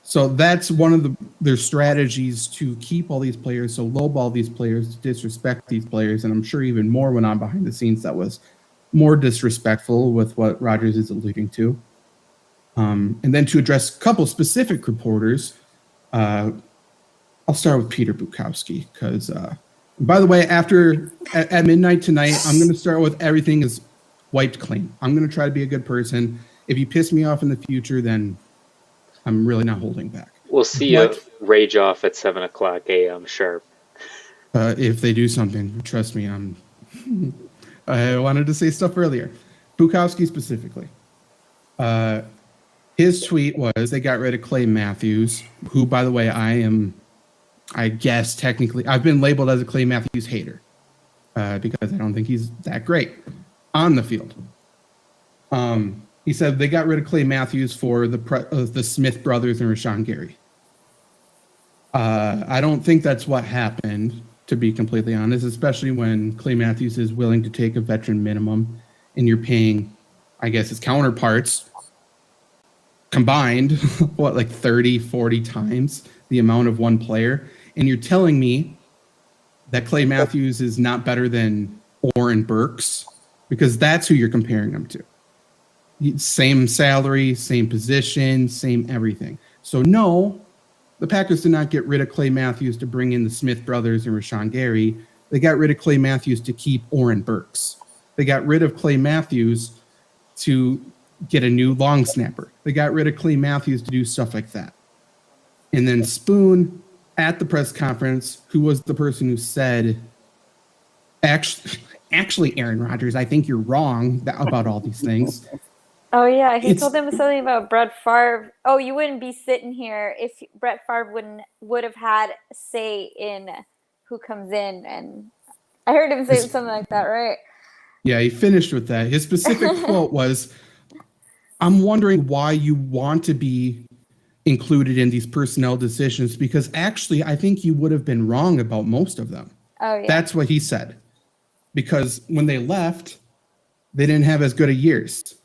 So that's one of their strategies to keep all these players, so lowball these players, disrespect these players, and I'm sure even more went on behind the scenes that was more disrespectful with what Rodgers is alluding to. And then to address a couple specific reporters, I'll start with Peter Bukowski because, by the way, at midnight tonight, I'm going to start with everything is wiped clean. I'm going to try to be a good person. If you piss me off in the future, then I'm really not holding back. We'll see you rage off at 7:00 a.m. sharp. If they do something, trust me, I wanted to say stuff earlier. Bukowski specifically. His tweet was they got rid of Clay Matthews, who, by the way, I guess technically, I've been labeled as a Clay Matthews hater because I don't think he's that great on the field. He said they got rid of Clay Matthews for the Smith brothers and Rashawn Gary. I don't think that's what happened, to be completely honest, especially when Clay Matthews is willing to take a veteran minimum and you're paying, I guess, his counterparts combined, like 30, 40 times the amount of one player. And you're telling me that Clay Matthews is not better than Oren Burks because that's who you're comparing him to. Same salary, same position, same everything. So no, the Packers did not get rid of Clay Matthews to bring in the Smith brothers and Rashawn Gary. They got rid of Clay Matthews to keep Oren Burks. They got rid of Clay Matthews to get a new long snapper. They got rid of Clay Matthews to do stuff like that. And then Spoon at the press conference, who was the person who said, actually, Aaron Rodgers, I think you're wrong about all these things. Oh, yeah. He told them something about Brett Favre. Oh, you wouldn't be sitting here if Brett Favre would have had say in who comes in. And I heard him say something like that, right? Yeah, he finished with that. His specific quote was, I'm wondering why you want to be included in these personnel decisions because actually I think you would have been wrong about most of them. Oh, yeah. That's what he said. Because when they left, they didn't have as good of years.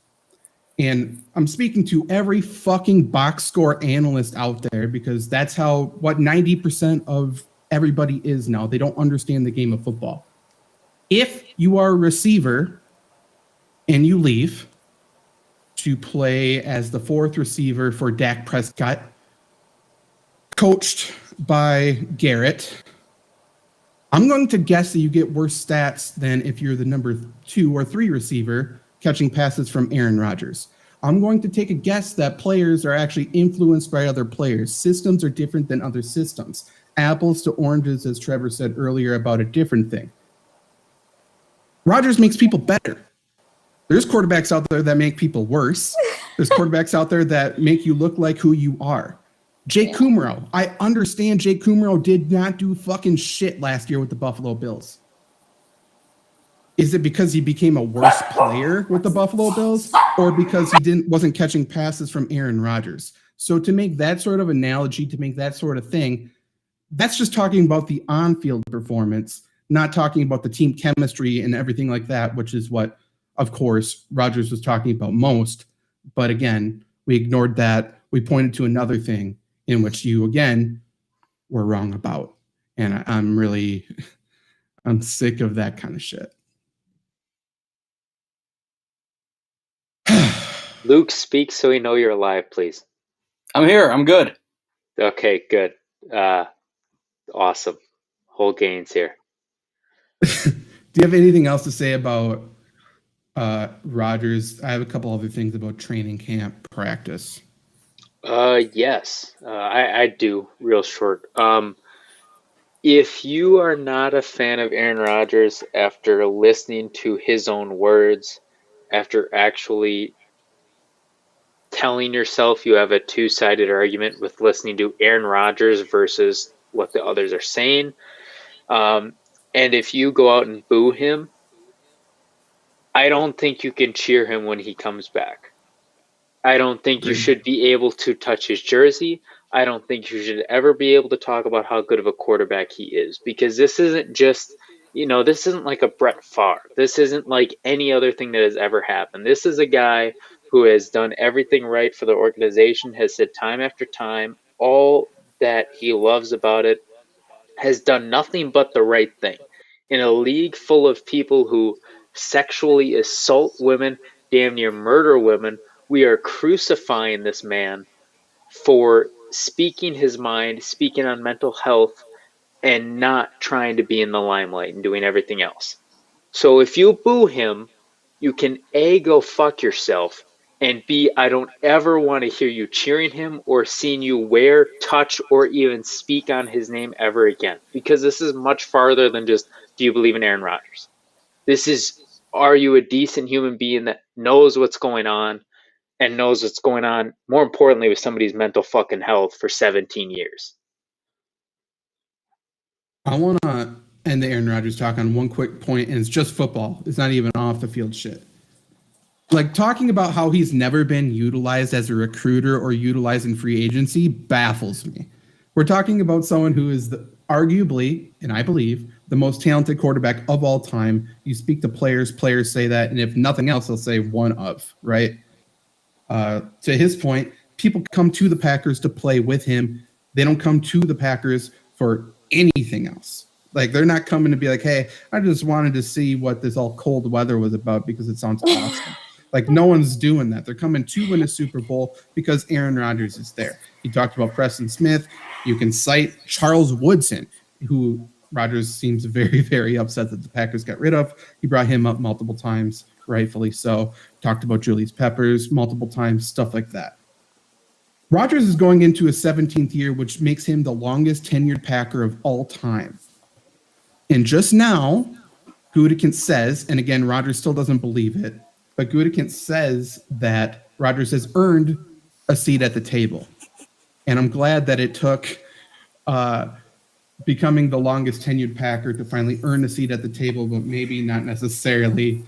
And I'm speaking to every fucking box score analyst out there because that's what 90% of everybody is now. They don't understand the game of football. If you are a receiver and you leave to play as the 4th receiver for Dak Prescott, coached by Garrett, I'm going to guess that you get worse stats than if you're the number 2 or 3 receiver catching passes from Aaron Rodgers. I'm going to take a guess that players are actually influenced by other players. Systems are different than other systems. Apples to oranges, as Trevor said earlier about a different thing. Rodgers makes people better. There's quarterbacks out there that make people worse. There's quarterbacks out there that make you look like who you are. Jake Kummerow. I understand Jake Kummerow did not do fucking shit last year with the Buffalo Bills. Is it because he became a worse player with the Buffalo Bills or because he wasn't catching passes from Aaron Rodgers? So to make that sort of analogy, to make that sort of thing, that's just talking about the on-field performance, not talking about the team chemistry and everything like that, which is what, of course, Rodgers was talking about most. But again, we ignored that. We pointed to another thing in which you, again, were wrong about. And I'm sick of that kind of shit. Luke, speak so we know you're alive, please. I'm here. I'm good. Okay, good. Awesome. Whole gains here. Do you have anything else to say about Rodgers? I have a couple other things about training camp practice. Yes, I do. Real short. If you are not a fan of Aaron Rodgers after listening to his own words, after actually telling yourself you have a two-sided argument with listening to Aaron Rodgers versus what the others are saying, and if you go out and boo him, I don't think you can cheer him when he comes back. I don't think you should be able to touch his jersey. I don't think you should ever be able to talk about how good of a quarterback he is, because this isn't just, this isn't like a Brett Favre. This isn't like any other thing that has ever happened. This is a guy who has done everything right for the organization, has said time after time all that he loves about it, has done nothing but the right thing. In a league full of people who sexually assault women, damn near murder women, we are crucifying this man for speaking his mind, speaking on mental health, and not trying to be in the limelight and doing everything else. So if you boo him, you can A, go fuck yourself, and B, I don't ever want to hear you cheering him or seeing you wear, touch, or even speak on his name ever again. Because this is much farther than just, do you believe in Aaron Rodgers? This is, are you a decent human being that knows what's going on and knows what's going on, more importantly, with somebody's mental fucking health for 17 years? I want to end the Aaron Rodgers talk on one quick point, and it's just football. It's not even off the field shit. Like, talking about how he's never been utilized as a recruiter or utilized in free agency baffles me. We're talking about someone who is arguably, and I believe, the most talented quarterback of all time. You speak to players say that, and if nothing else, they'll say one of, right? To his point, people come to the Packers to play with him. They don't come to the Packers for anything else. Like, they're not coming to be like, hey, I just wanted to see what this all cold weather was about because it sounds awesome. Like, no one's doing that. They're coming to win a Super Bowl because Aaron Rodgers is there. He talked about Preston Smith. You can cite Charles Woodson, who Rodgers seems very, very upset that the Packers got rid of. He brought him up multiple times, rightfully so. Talked about Julius Peppers multiple times, stuff like that. Rodgers is going into his 17th year, which makes him the longest tenured Packer of all time. And just now, Gutekunst says, and again, Rodgers still doesn't believe it, but Gutekunst says that Rodgers has earned a seat at the table. And I'm glad that it took becoming the longest tenured Packer to finally earn a seat at the table, but maybe not necessarily,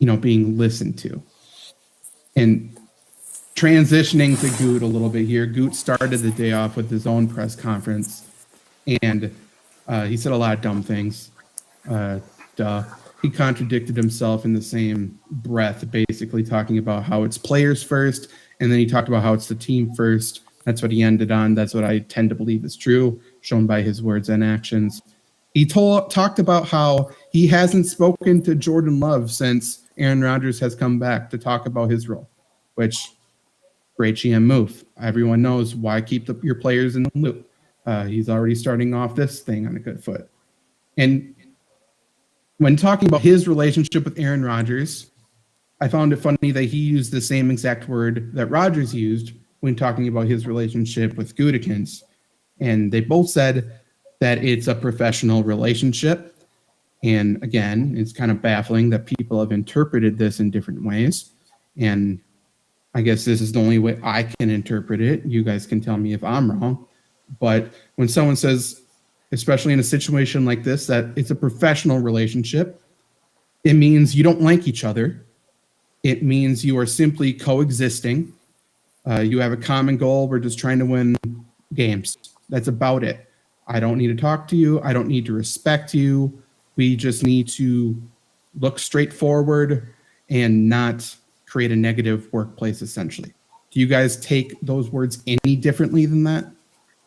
being listened to. And transitioning to Goot a little bit here, Goot started the day off with his own press conference, and he said a lot of dumb things. He contradicted himself in the same breath, basically talking about how it's players first, and then he talked about how it's the team first. That's what he ended on. That's what I tend to believe is true, shown by his words and actions. He talked about how he hasn't spoken to Jordan Love since Aaron Rodgers has come back to talk about his role, which, great GM move. Everyone knows why keep your players in the loop. He's already starting off this thing on a good foot. And when talking about his relationship with Aaron Rodgers, I found it funny that he used the same exact word that Rodgers used when talking about his relationship with Gutekunst. And they both said that it's a professional relationship. And again, it's kind of baffling that people have interpreted this in different ways. And I guess this is the only way I can interpret it. You guys can tell me if I'm wrong. But when someone says, especially in a situation like this, that it's a professional relationship, it means you don't like each other. It means you are simply coexisting. You have a common goal. We're just trying to win games. That's about it. I don't need to talk to you. I don't need to respect you. We just need to look straight forward and not create a negative workplace, essentially. Do you guys take those words any differently than that?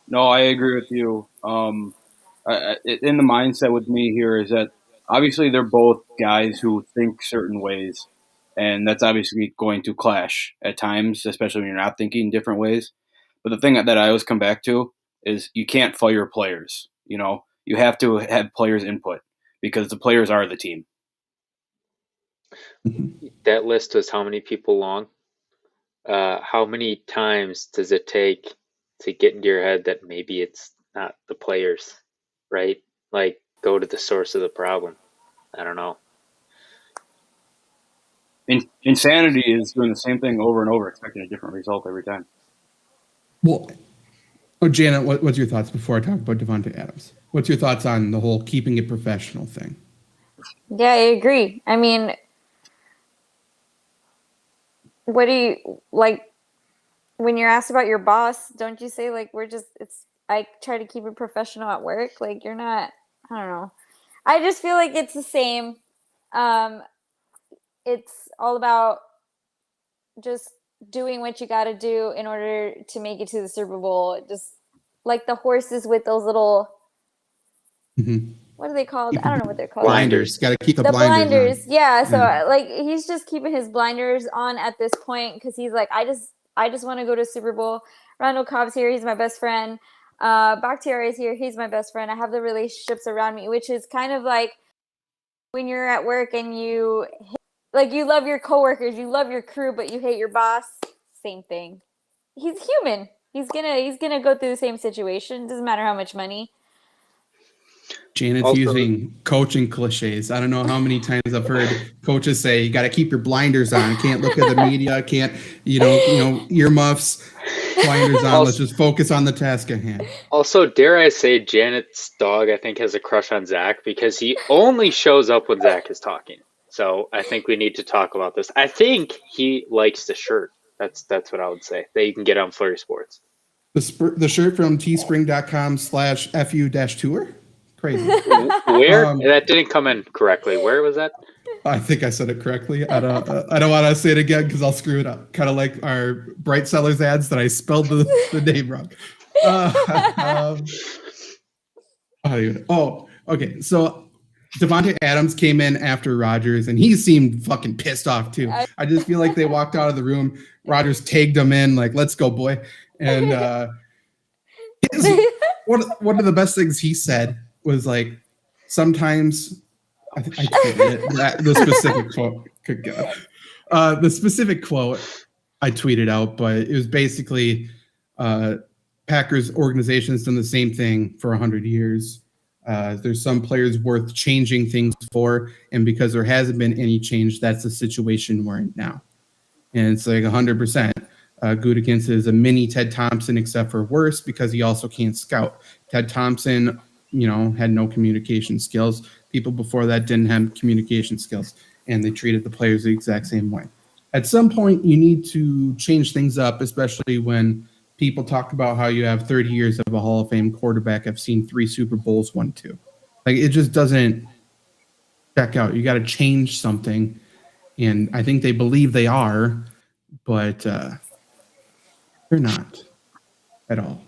No, I agree with you. In the mindset with me here is that obviously they're both guys who think certain ways, and that's obviously going to clash at times, especially when you're not thinking different ways. But the thing that I always come back to is you can't fire players. You have to have players' input because the players are the team. That list was how many people long? How many times does it take to get into your head that maybe it's not the players, right? Like, go to the source of the problem. I don't know. Insanity is doing the same thing over and over, expecting a different result every time. Well, Janet, what's your thoughts before I talk about Davante Adams? What's your thoughts on the whole keeping it professional thing? Yeah, I agree. I mean, what do you like when you're asked about your boss? Don't you say like I try to keep it professional at work? Like you're not. I don't know. I just feel like it's the same. It's all about just doing what you got to do in order to make it to the Super Bowl. Just like the horses with those little. Mm-hmm. What are they called? I don't know what they're called. Blinders. Got to keep the blinders. on. Yeah. So like he's just keeping his blinders on at this point because he's like, I just want to go to Super Bowl. Randall Cobb's here. He's my best friend. Bakhtiari is here. He's my best friend. I have the relationships around me, which is kind of like when you're at work and you love your coworkers, you love your crew, but you hate your boss. Same thing. He's human. He's gonna go through the same situation. Doesn't matter how much money. Janet's Also, using coaching cliches. I don't know how many times I've heard coaches say, you got to keep your blinders on. Can't look at the media. Can't, earmuffs, blinders on. Let's just focus on the task at hand. Also, dare I say, Janet's dog, I think, has a crush on Zach because he only shows up when Zach is talking. So I think we need to talk about this. I think he likes the shirt. That's what I would say that you can get on Flurry Sports. The shirt from teespring.com/fu-tour. Crazy. Where? That didn't come in correctly. Where was that? I think I said it correctly. I don't want to say it again because I'll screw it up. Kind of like our Bright Sellers ads that I spelled the name wrong. Okay. So Davante Adams came in after Rodgers, and he seemed fucking pissed off too. I just feel like they walked out of the room. Rodgers tagged him in, like, "Let's go, boy." And one of the best things he said was like, sometimes I tweeted it, the specific quote. Good God. The specific quote I tweeted out, but it was basically Packers organization has done the same thing for 100 years. There's some players worth changing things for, and because there hasn't been any change, that's the situation we're in now. And it's like 100%. Gutekunst is a mini Ted Thompson, except for worse because he also can't scout. Ted Thompson, had no communication skills. People before that didn't have communication skills, and they treated the players the exact same way. At some point, you need to change things up, especially when people talk about how you have 30 years of a Hall of Fame quarterback. I've seen 3 Super Bowls, 1, 2. Like, it just doesn't check out. You got to change something, and I think they believe they are, but they're not at all.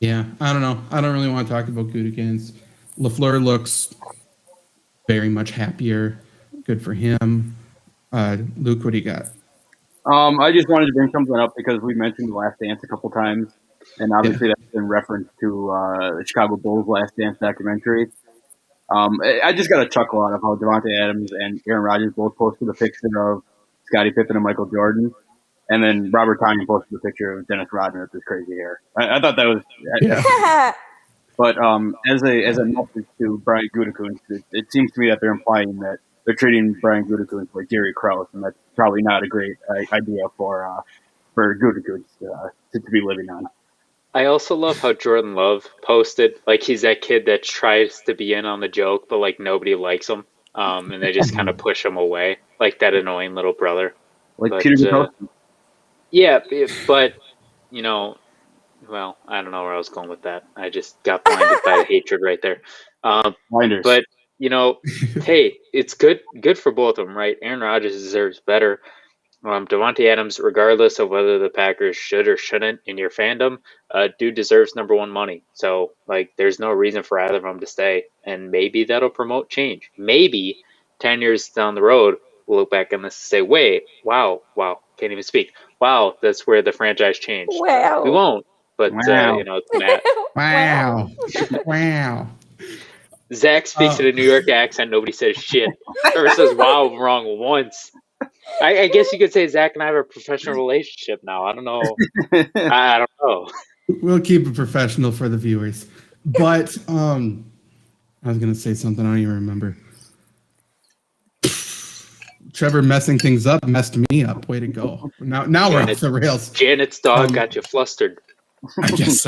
Yeah, I don't know. I don't really want to talk about Gutekunst. LaFleur looks very much happier. Good for him. Luke, what do you got? I just wanted to bring something up because we mentioned The Last Dance a couple times, and obviously that's in reference to the Chicago Bulls Last Dance documentary. I just got a chuckle out of how Davante Adams and Aaron Rodgers both posted a picture of Scottie Pippen and Michael Jordan, and then Robert Tonyan posted a picture of Dennis Rodman with his crazy hair. I thought that was But as a message to Brian Gutekunst, it seems to me that they're implying that they're treating Brian Gutekunst like Jerry Krause, and that's probably not a great idea for Gutekunst to be living on. I also love how Jordan Love posted, like, he's that kid that tries to be in on the joke, but like nobody likes him, and they just kind of push him away, like that annoying little brother. Like But, Peter Bukowski. yeah, but well, I don't know where I was going with that. I just got blinded by the hatred right there. Blinders. But hey, it's good for both of them, right? Aaron Rodgers deserves better. Devontae Adams, regardless of whether the Packers should or shouldn't in your fandom, dude deserves number one money. So, like, there's no reason for either of them to stay. And maybe that'll promote change. Maybe 10 years down the road, we'll look back on this and say, wait, wow, can't even speak. Wow, that's where the franchise changed. Wow. We won't, but, Wow. it's Matt. Wow. Wow. Zach speaks in a New York accent. Nobody says shit. Or says wow wrong once. I guess you could say Zach and I have a professional relationship now. I don't know. I don't know. We'll keep it professional for the viewers. But I was going to say something. I don't even remember. Trevor messing things up messed me up. Way to go. Now we're off the rails. Janet's dog got you flustered. I guess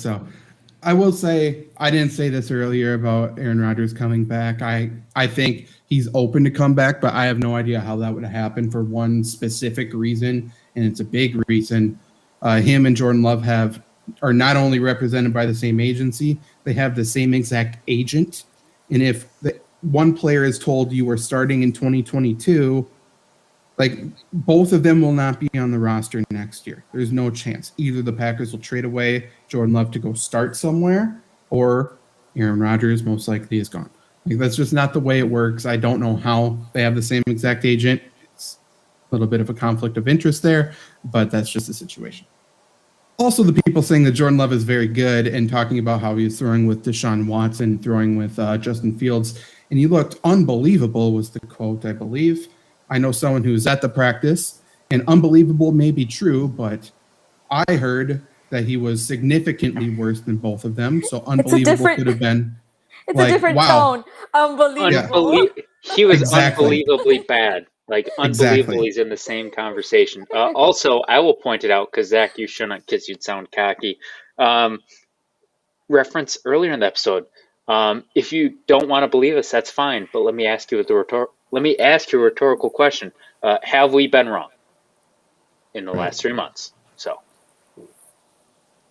so. I will say, I didn't say this earlier about Aaron Rodgers coming back. I think he's open to come back, but I have no idea how that would happen for one specific reason, and it's a big reason. Him and Jordan Love are not only represented by the same agency, they have the same exact agent. And if one player is told you are starting in 2022, like both of them will not be on the roster next year. There's no chance. Either the Packers will trade away Jordan Love to go start somewhere, or Aaron Rodgers most likely is gone. Like, that's just not the way it works. I don't know how they have the same exact agent. It's a little bit of a conflict of interest there, but that's just the situation. Also, the people saying that Jordan Love is very good and talking about how he was throwing with Deshaun Watson, throwing with Justin Fields, and he looked unbelievable was the quote, I believe. I know someone who's at the practice, and unbelievable may be true, but I heard that he was significantly worse than both of them. So unbelievable could have been. It's a different tone. Unbelievable. He was unbelievably bad. Like, unbelievable. He's in the same conversation. Also, I will point it out because, Zach, you shouldn't because you'd sound cocky. Reference earlier in the episode. If you don't want to believe us, that's fine. But let me ask you a rhetorical question. Have we been wrong in the last 3 months? So,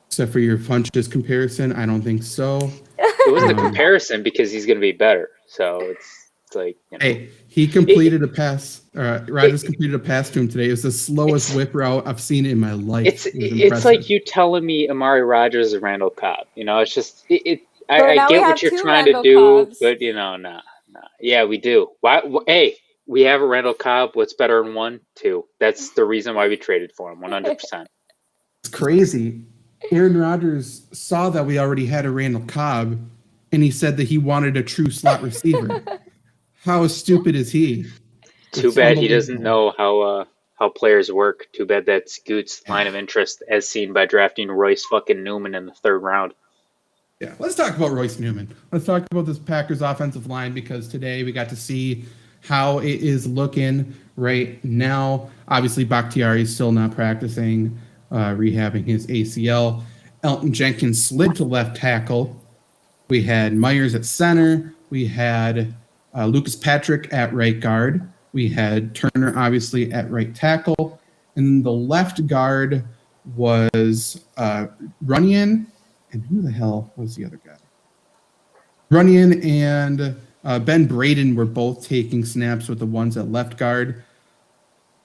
except for your Funches comparison, I don't think so. It wasn't a comparison because he's going to be better. So it's like, Hey, he completed a pass. Rodgers completed a pass to him today. It was the slowest whip route I've seen in my life. It's like you telling me Amari Rodgers is Randall Cobb. It's just I get what you're trying to do, but nah. Yeah, we do. Why? Hey, we have a Randall Cobb. What's better than 1, 2? That's the reason why we traded for him. 100%. It's crazy. Aaron Rodgers saw that we already had a Randall Cobb, and he said that he wanted a true slot receiver. How stupid is he? Too bad he doesn't know how players work. Too bad that's Scoot's line of interest, as seen by drafting Royce fucking Newman in the 3rd round. Yeah, let's talk about Royce Newman. Let's talk about this Packers offensive line, because today we got to see how it is looking right now. Obviously, Bakhtiari is still not practicing, rehabbing his ACL. Elton Jenkins slid to left tackle. We had Myers at center. We had Lucas Patrick at right guard. We had Turner, obviously, at right tackle. And the left guard was Runyon. And who the hell was the other guy? Runyon and Ben Braden were both taking snaps with the ones at left guard.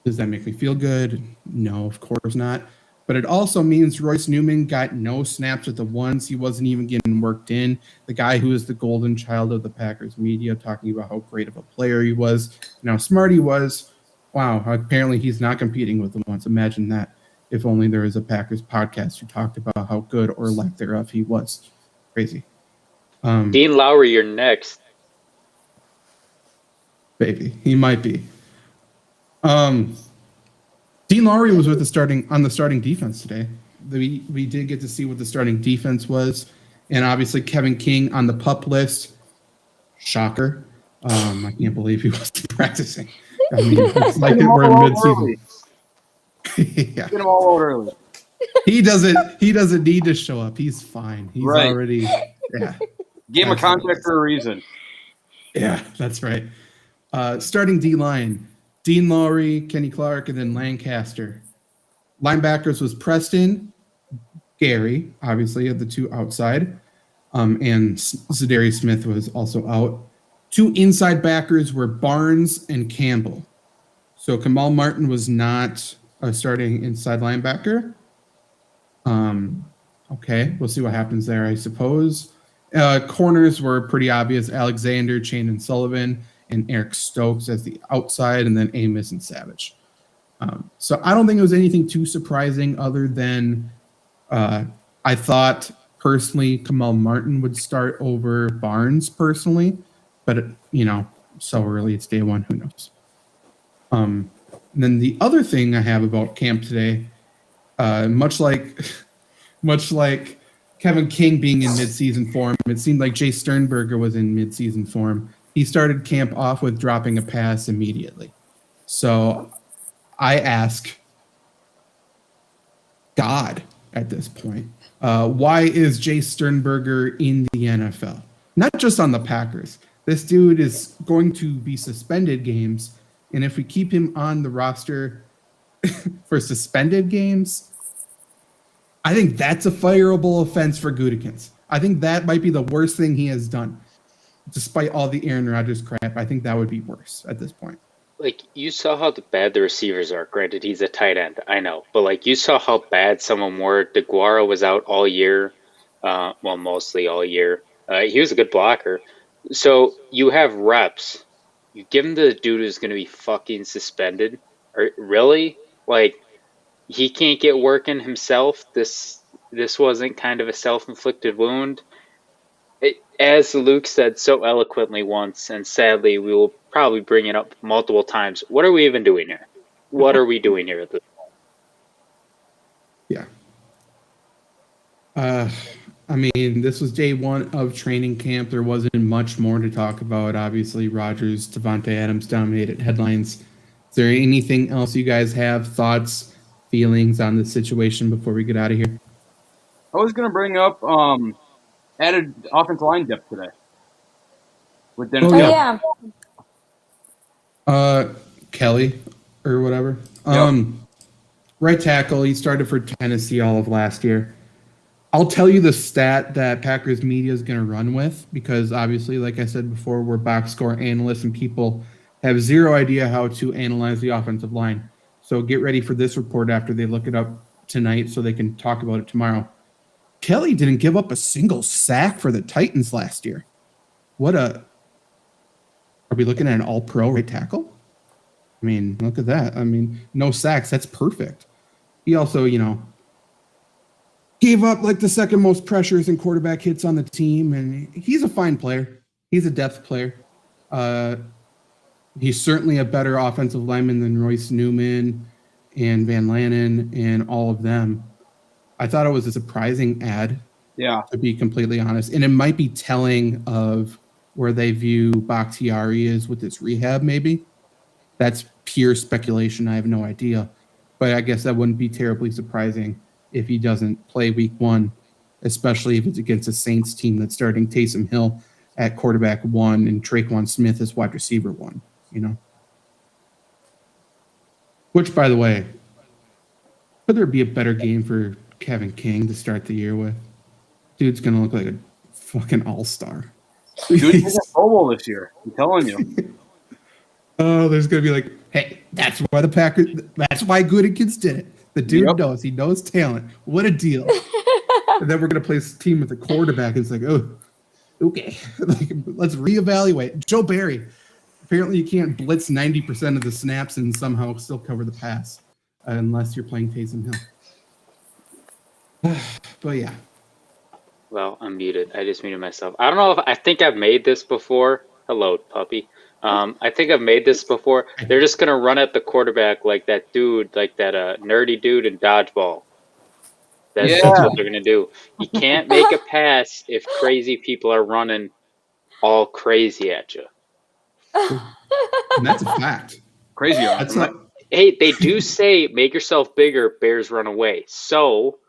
Does that make me feel good? No, of course not. But it also means Royce Newman got no snaps with the ones. He wasn't even getting worked in. The guy who is the golden child of the Packers media, talking about how great of a player he was and how smart he was. Wow, apparently he's not competing with the ones. Imagine that. If only there was a Packers podcast who talked about how good or lack thereof he was. Crazy. Dean Lowry, you're next. Maybe. He might be. Dean Lowry was with on the starting defense today. We did get to see what the starting defense was. And obviously Kevin King on the PUP list. Shocker. I can't believe he wasn't practicing. I mean, it's like we're in mid-season. Yeah. Get him all out early. He doesn't need to show up. He's fine. He's already Gave him a contract for a reason. Yeah, that's right. Starting D-line, Dean Lowry, Kenny Clark, and then Lancaster. Linebackers was Preston, Gary, obviously, of the two outside, and Zadarius Smith was also out. Two inside backers were Barnes and Campbell. So Kamal Martin was not a starting inside linebacker. Okay, we'll see what happens there, I suppose. Corners were pretty obvious. Alexander, Chain and Sullivan, and Eric Stokes as the outside, and then Amos and Savage. So I don't think it was anything too surprising other than I thought personally Kamal Martin would start over Barnes personally, but so early, it's day one, who knows? And then the other thing I have about camp today, much like Kevin King being in midseason form, it seemed like Jay Sternberger was in midseason form. He started camp off with dropping a pass immediately. So I ask God at this point, why is Jay Sternberger in the NFL? Not just on the Packers. This dude is going to be suspended games, and if we keep him on the roster for suspended games, I think that's a fireable offense for Gutekunst. I think that might be the worst thing he has done. Despite all the Aaron Rodgers crap, I think that would be worse at this point. Like, you saw how bad the receivers are. Granted, he's a tight end, I know. But, like, you saw how bad some of them were. DeGuara was out all year. Mostly all year. He was a good blocker. So, you have reps. You give him to the dude who's going to be fucking suspended. Really? Like, he can't get working himself? This wasn't kind of a self-inflicted wound? As Luke said so eloquently once, and sadly we will probably bring it up multiple times, what are we even doing here? What are we doing here at this point? Yeah. I mean, this was day one of training camp. There wasn't much more to talk about. Obviously, Rodgers, Devontae Adams dominated headlines. Is there anything else you guys have, thoughts, feelings on the situation before we get out of here? I was going to bring up added offensive line depth today. With Dennis. Kelly or whatever. Yep. Right tackle, he started for Tennessee all of last year. I'll tell you the stat that Packers media is going to run with, because obviously, like I said before, we're box score analysts and people have zero idea how to analyze the offensive line. So get ready for this report after they look it up tonight so they can talk about it tomorrow. Kelly didn't give up a single sack for the Titans last year. Are we looking at an all-pro right tackle? I mean, look at that. I mean, no sacks. That's perfect. He also, gave up like the second most pressures and quarterback hits on the team, and he's a fine player. He's a depth player. He's certainly a better offensive lineman than Royce Newman and Van Lanen and all of them. I thought it was a surprising ad, to be completely honest. And it might be telling of where they view Bakhtiari is with this rehab, maybe. That's pure speculation. I have no idea. But I guess that wouldn't be terribly surprising if he doesn't play week one, especially if it's against a Saints team that's starting Taysom Hill at quarterback 1 and Traquan Smith as wide receiver 1, Which, by the way, could there be a better game for Kevin King to start the year with? Dude's going to look like a fucking all-star. Dude's a Pro Bowl this year. I'm telling you. Oh, there's going to be like, hey, that's why Gutekunst did it. The dude knows. He knows talent. What a deal. And then we're going to play this team with a quarterback. And it's like, oh, okay. Let's reevaluate. Joe Barry. Apparently you can't blitz 90% of the snaps and somehow still cover the pass unless you're playing Taysom Hill. But yeah. Well, I'm muted. I just muted myself. I don't know I think I've made this before. Hello, puppy. I think I've made this before. They're just going to run at the quarterback like that dude, like that nerdy dude in dodgeball. That's what they're going to do. You can't make a pass if crazy people are running all crazy at you. And that's a fact. Crazy. That's not. Hey, they do say make yourself bigger, Bears run away. So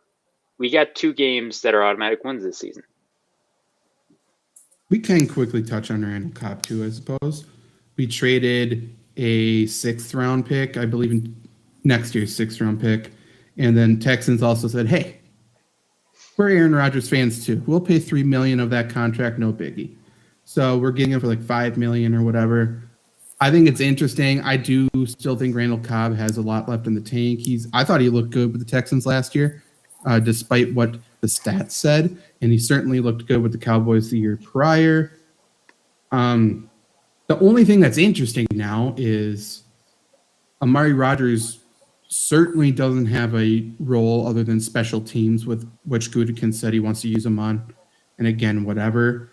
we got 2 games that are automatic wins this season. We can quickly touch on Randall Cobb too, I suppose. We traded a 6th-round pick, I believe, in next year's 6th-round pick. And then Texans also said, hey, we're Aaron Rodgers fans too. We'll pay $3 million of that contract, no biggie. So we're getting it for like $5 million or whatever. I think it's interesting. I do still think Randall Cobb has a lot left in the tank. I thought he looked good with the Texans last year, despite what the stats said, and he certainly looked good with the Cowboys the year prior. The only thing that's interesting now is Amari Rodgers certainly doesn't have a role other than special teams, with which Gutekunst said he wants to use him on. And again, whatever.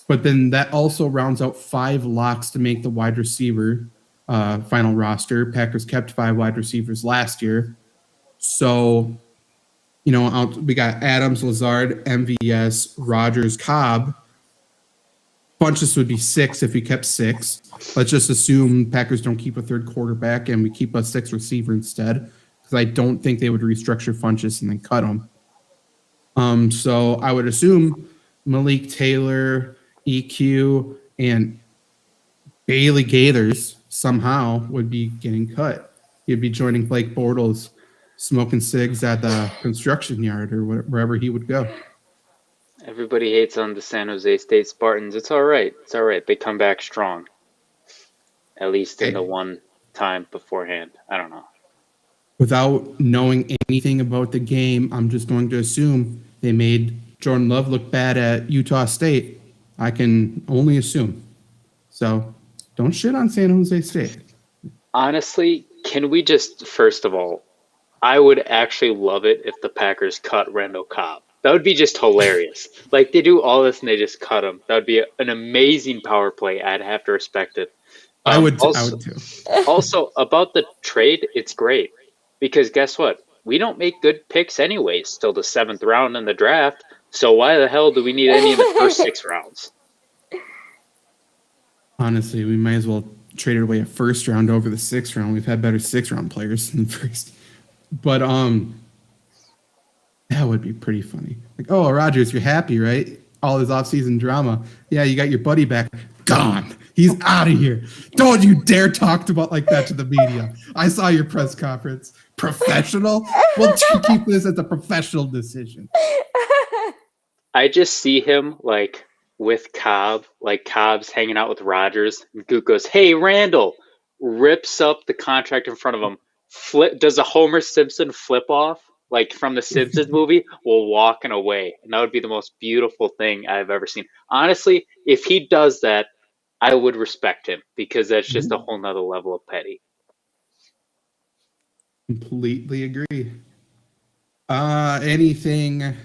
But then that also rounds out 5 locks to make the wide receiver final roster. Packers kept 5 wide receivers last year. So, we got Adams, Lazard, MVS, Rodgers, Cobb. Funchess would be 6 if we kept 6. Let's just assume Packers don't keep a third quarterback and we keep a 6th receiver instead, because I don't think they would restructure Funchess and then cut him. So I would assume Malik Taylor, EQ, and Bailey Gaithers somehow would be getting cut. He'd be joining Blake Bortles, smoking cigs at the construction yard or wherever he would go. Everybody hates on the San Jose State Spartans. It's all right. It's all right. They come back strong. At least in the one time beforehand. I don't know. Without knowing anything about the game, I'm just going to assume they made Jordan Love look bad at Utah State. I can only assume. So don't shit on San Jose State. Honestly, can we just, first of all, I would actually love it if the Packers cut Randall Cobb. That would be just hilarious. Like, they do all this and they just cut him. That would be an amazing power play. I'd have to respect it. I would too. Also, about the trade, it's great. Because guess what? We don't make good picks anyways till the 7th round in the draft. So why the hell do we need any in the first 6 rounds? Honestly, we might as well trade away a 1st round over the 6th round. We've had better 6th round players than the first. But that would be pretty funny. Like, oh, Rodgers, you're happy, right? All this offseason drama. Yeah, you got your buddy back. Gone. He's out of here. Don't you dare talk about like that to the media. I saw your press conference. Professional? We'll keep this as a professional decision. I just see him like with Cobb, like Cobb's hanging out with Rodgers. And Gook goes, "Hey, Randall," rips up the contract in front of him. Does a Homer Simpson flip off like from the Simpsons movie while walking away? And that would be the most beautiful thing I've ever seen. Honestly, if he does that, I would respect him because that's just a whole nother level of petty. Completely agree. Anything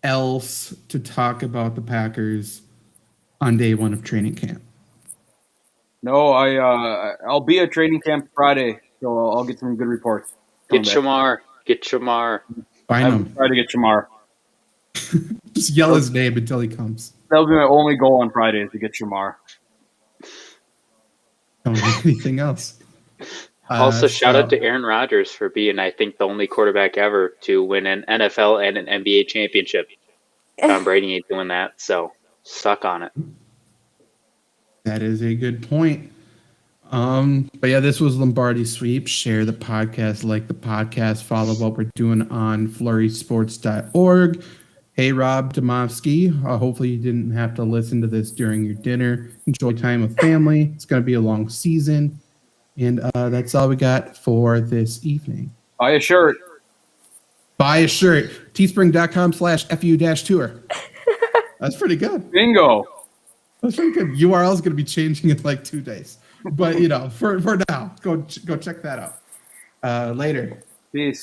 else to talk about the Packers on day 1 of training camp? No, I'll be at training camp Friday, so I'll get some good reports. Get Shamar. Find I'm him. trying to get Shamar. Just yell his name until he comes. That'll be my only goal on Friday, is to get Shamar. Don't do anything else. Also, shout out to Aaron Rodgers for being, I think, the only quarterback ever to win an NFL and an NBA championship. Tom Brady ain't doing that, so suck on it. That is a good point. But yeah, this was Lombardi Sweep. Share the podcast, like the podcast, follow what we're doing on flurrysports.org. Hey, Rob Domofsky. Hopefully you didn't have to listen to this during your dinner. Enjoy time with family. It's going to be a long season. And that's all we got for this evening. Buy a shirt. Teespring.com/FU-tour. That's pretty good. Bingo. That's pretty good. URL is going to be changing in like 2 days. But, for now, go check that out. Later. Peace.